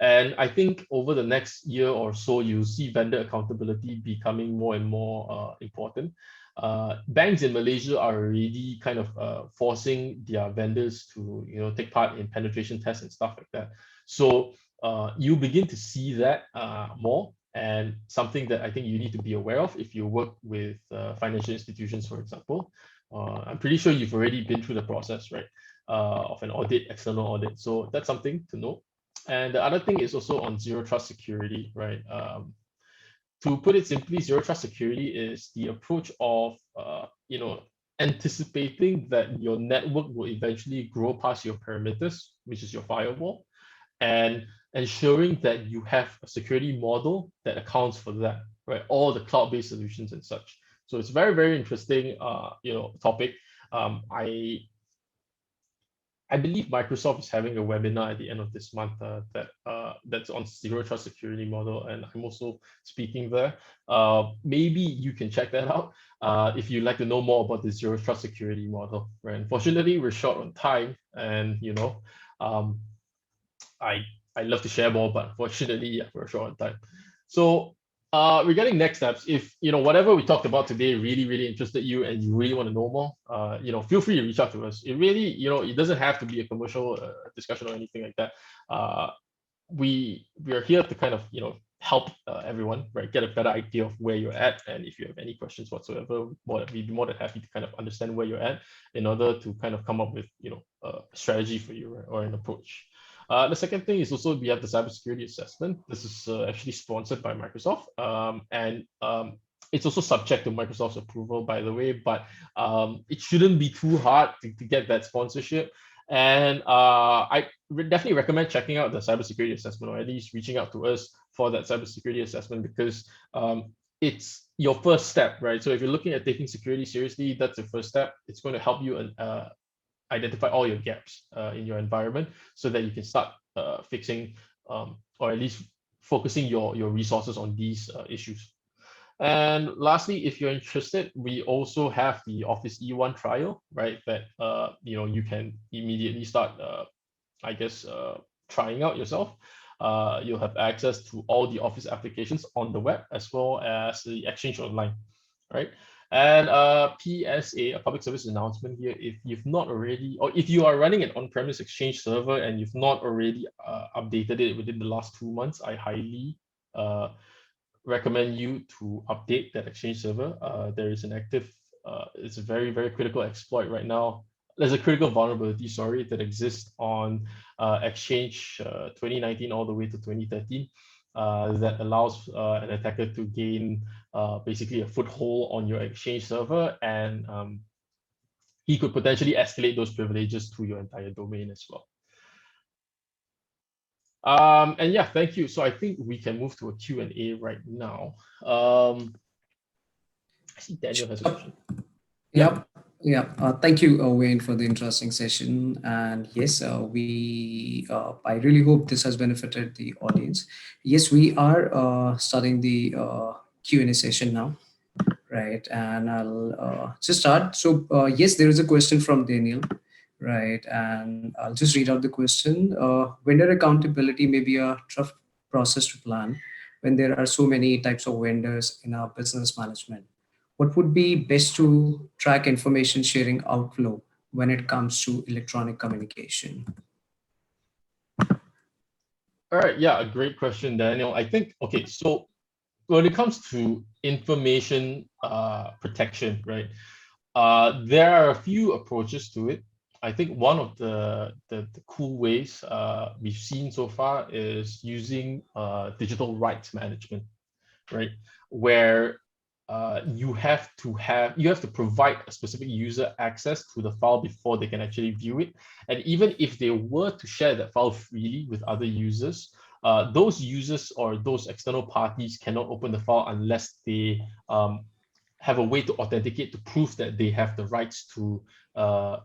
And I think over the next year or so, you'll see vendor accountability becoming more and more important. Banks in Malaysia are already kind of forcing their vendors to take part in penetration tests and stuff like that. So you begin to see that more, and something that I think you need to be aware of if you work with financial institutions, for example. I'm pretty sure you've already been through the process, right, of an audit, external audit. So that's something to know. And the other thing is also on zero trust security, right? To put it simply, zero trust security is the approach of anticipating that your network will eventually grow past your perimeters, which is your firewall, and ensuring that you have a security model that accounts for that, right? All the cloud-based solutions and such. So it's very, very interesting, topic. I believe Microsoft is having a webinar at the end of this month that's on zero trust security model, and I'm also speaking there. Maybe you can check that out if you'd like to know more about the zero trust security model. Right? Unfortunately, we're short on time, and um, I love to share more, but unfortunately, yeah, we're short on time. So regarding next steps, if whatever we talked about today really, really interested you and you really want to know more, feel free to reach out to us. It really, it doesn't have to be a commercial discussion or anything like that. We are here to kind of help everyone, right, get a better idea of where you're at, and if you have any questions whatsoever, we'd be more than happy to kind of understand where you're at in order to kind of come up with a strategy for you, right, or an approach. The second thing is also we have the cybersecurity assessment. This is actually sponsored by Microsoft, and it's also subject to Microsoft's approval, by the way, but it shouldn't be too hard to get that sponsorship. And I definitely recommend checking out the cybersecurity assessment, or at least reaching out to us for that cybersecurity assessment, because it's your first step, right? So if you're looking at taking security seriously, that's the first step. It's going to help you identify all your gaps in your environment so that you can start fixing or at least focusing your resources on these issues. And lastly, if you're interested, we also have the Office E1 trial, right? That you can immediately start, trying out yourself. You'll have access to all the Office applications on the web as well as the Exchange Online, right? And PSA, a public service announcement here. If you've not already, or if you are running an on-premise Exchange server and you've not already updated it within the last 2 months, I highly recommend you to update that Exchange server. There is an active, it's a very, very critical exploit right now. There's a critical vulnerability, sorry, that exists on Exchange 2019 all the way to 2013 that allows an attacker to gain basically a foothold on your Exchange server, and he could potentially escalate those privileges to your entire domain as well. And yeah, thank you. So I think we can move to a Q&A right now. I see Daniel has a question. Yep. Yeah. Thank you, Wayne, for the interesting session. And yes, I really hope this has benefited the audience. Yes, we are starting the Q&A session now, right? And I'll just start. So yes, there is a question from Daniel, right? And I'll just read out the question. Vendor accountability may be a tough process to plan when there are so many types of vendors in our business management. What would be best to track information sharing outflow when it comes to electronic communication? All right, yeah, a great question, Daniel. I think, okay, so when it comes to information protection, right, there are a few approaches to it. I think one of the cool ways we've seen so far is using digital rights management, right? Where you have to provide a specific user access to the file before they can actually view it. And even if they were to share that file freely with other users, those users or those external parties cannot open the file unless they have a way to authenticate to prove that they have the rights to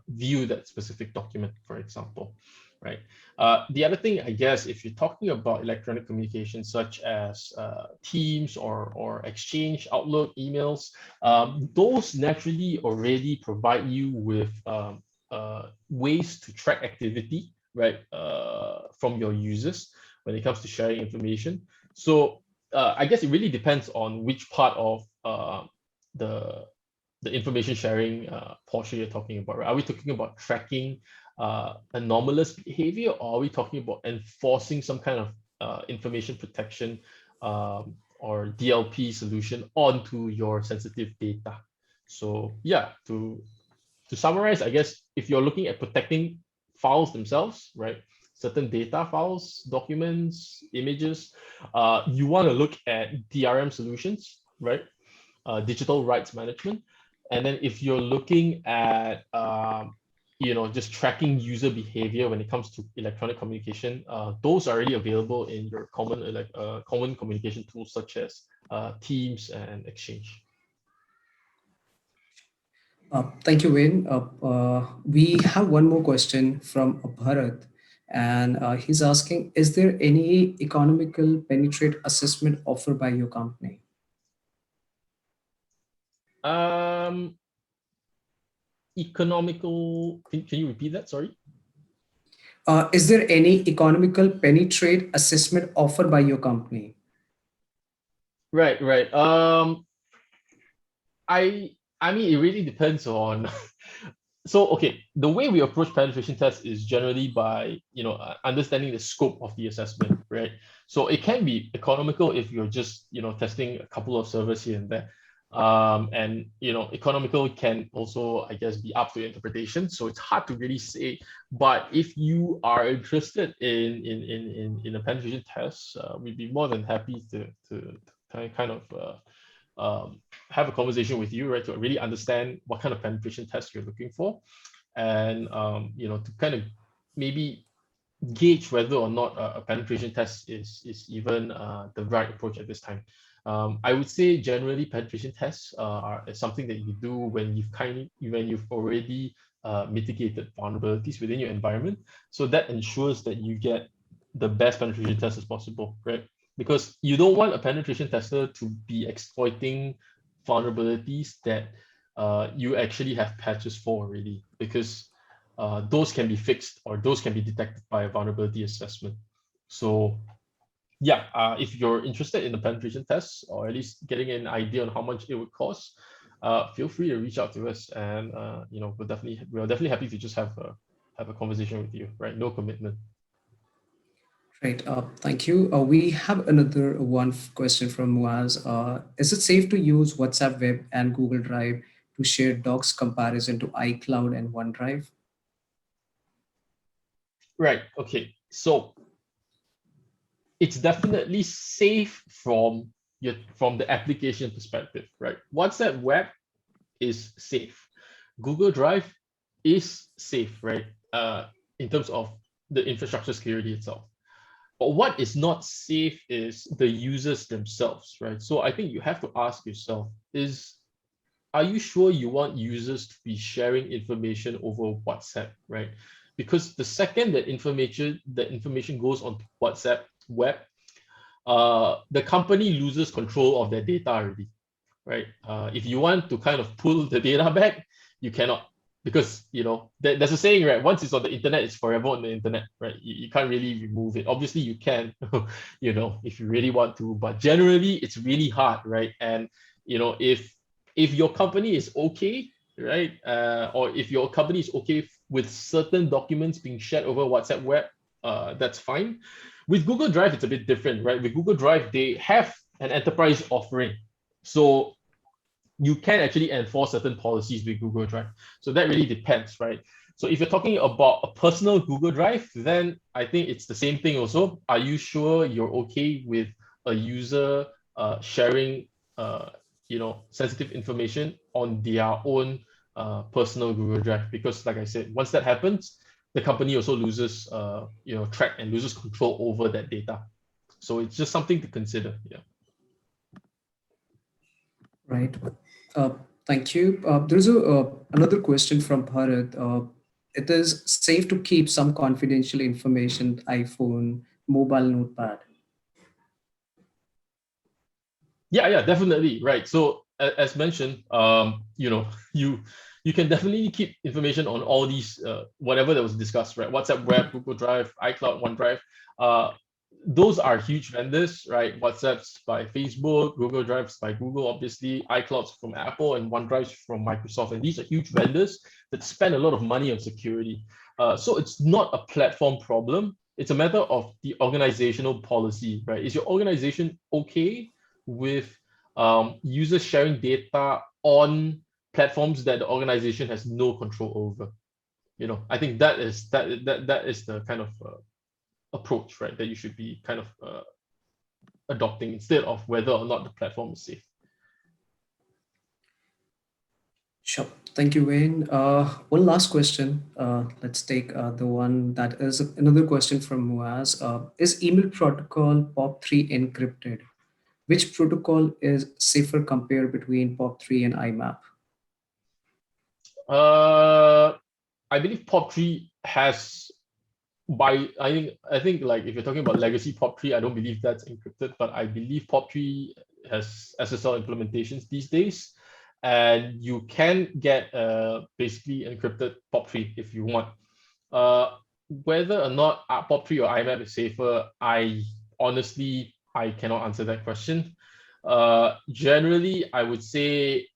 view that specific document, for example, right? The other thing, I guess, if you're talking about electronic communication such as Teams or Exchange, Outlook, emails, those naturally already provide you with ways to track activity, right, from your users when it comes to sharing information. So I guess it really depends on which part of the information sharing portion you're talking about, right? Are we talking about tracking anomalous behavior, or are we talking about enforcing some kind of information protection or DLP solution onto your sensitive data? So yeah, to summarize, I guess if you're looking at protecting files themselves, right? Certain data files, documents, images, you want to look at DRM solutions, right? Digital rights management. And then if you're looking at just tracking user behavior when it comes to electronic communication, those are already available in your common communication tools such as Teams and Exchange. Thank you, Wayne. We have one more question from Bharat, and he's asking, is there any economical penetrate assessment offered by your company? Economical, can you repeat that? Sorry. Is there any economical penetrate assessment offered by your company? Right. I mean, it really depends on. So, okay, the way we approach penetration tests is generally by, understanding the scope of the assessment, right? So it can be economical if you're just, testing a couple of servers here and there. And, economical can also, I guess, be up to interpretation. So it's hard to really say. But if you are interested in a penetration test, we'd be more than happy to kind of have a conversation with you, right, to really understand what kind of penetration test you're looking for, and to kind of maybe gauge whether or not a penetration test is even the right approach at this time. I would say generally penetration tests are something that you do when you've already mitigated vulnerabilities within your environment. So that ensures that you get the best penetration test as possible, right? Because you don't want a penetration tester to be exploiting vulnerabilities that you actually have patches for already, because those can be fixed or those can be detected by a vulnerability assessment. So yeah, if you're interested in the penetration tests, or at least getting an idea on how much it would cost, feel free to reach out to us, and we're definitely happy to just have a conversation with you, right? No commitment. Right. Thank you. We have another question from Muaz. Is it safe to use WhatsApp Web and Google Drive to share docs comparison to iCloud and OneDrive? Right. Okay. So it's definitely safe from the application perspective, right? WhatsApp Web is safe. Google Drive is safe, right? In terms of the infrastructure security itself. But what is not safe is the users themselves, right? So I think you have to ask yourself, are you sure you want users to be sharing information over WhatsApp, right? Because the second that information goes on WhatsApp web, the company loses control of their data already, right? If you want to kind of pull the data back, you cannot, because there's a saying, right? Once it's on the internet, it's forever on the internet, right? You can't really remove it. Obviously, you can, if you really want to, but generally, it's really hard, right? And if your company is okay, right, or if your company is okay with certain documents being shared over WhatsApp web, that's fine. With Google Drive, it's a bit different, right? With Google Drive, they have an enterprise offering. So you can actually enforce certain policies with Google Drive. So that really depends, right? So if you're talking about a personal Google Drive, then I think it's the same thing also. Are you sure you're okay with a user sharing, sensitive information on their own personal Google Drive? Because, like I said, once that happens, the company also loses, track and loses control over that data. So it's just something to consider. Yeah. Right. Uh, Thank you. There's another question from Bharat. It is safe to keep some confidential information, iPhone, mobile notepad. Yeah, definitely. Right. So as mentioned, you can definitely keep information on all these whatever that was discussed, right? WhatsApp Web, Google Drive, iCloud, OneDrive. Uh, those are huge vendors, right? WhatsApp's by Facebook, Google Drive's by Google, obviously, iCloud's from Apple, and OneDrive's from Microsoft. And these are huge vendors that spend a lot of money on security. So it's not a platform problem. It's a matter of the organizational policy, right? Is your organization okay with users sharing data on platforms that the organization has no control over? I think that is the kind of approach, right, that you should be kind of adopting instead of whether or not the platform is safe. Sure. Thank you, Wayne. One last question. Let's take the one that is another question from Muaz. Is email protocol POP3 encrypted? Which protocol is safer compared between POP3 and IMAP? Uh, I believe POP3 has I think like if you're talking about legacy POP3, I don't believe that's encrypted, but I believe POP3 has SSL implementations these days, and you can get basically encrypted POP3 if you want. Uh, Whether or not POP3 or IMAP is safer, I cannot answer that question. Generally, I would say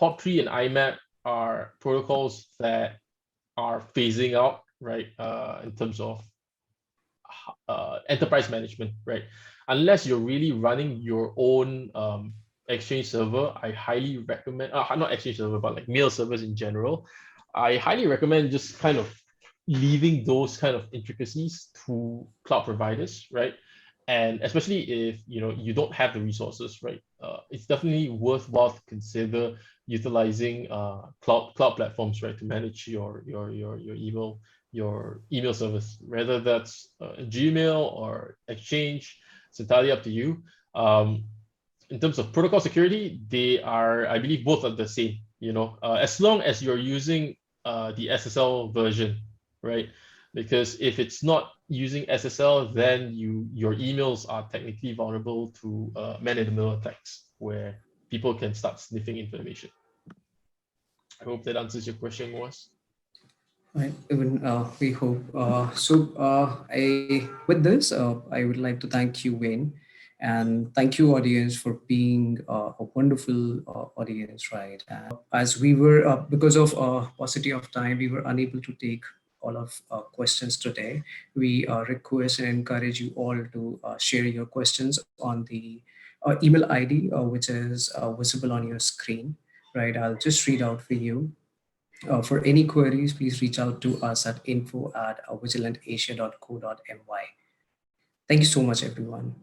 POP3 and IMAP are protocols that are phasing out, right? In terms of enterprise management, right? Unless you're really running your own Exchange server, I highly recommend, not Exchange server, but like mail servers in general. I highly recommend just kind of leaving those kind of intricacies to cloud providers, right? And especially if you don't have the resources, right? It's definitely worthwhile to consider utilizing cloud platforms, right, to manage your email service, whether that's Gmail or Exchange. It's entirely up to you. In terms of protocol security, I believe, both are the same. As long as you're using the SSL version, right? Because if it's not using SSL, then your emails are technically vulnerable to man-in-the-middle attacks, where people can start sniffing information. I hope that answers your question, was. Right. Even we hope. With this, I would like to thank you, Wayne, and thank you, audience, for being a wonderful audience, right? And as we were, because of paucity of time, we were unable to take all of questions today. We request and encourage you all to share your questions on the email ID, which is visible on your screen. Right, I'll just read out for you. For any queries, please reach out to us at info@vigilantasia.co.my. Thank you so much, everyone.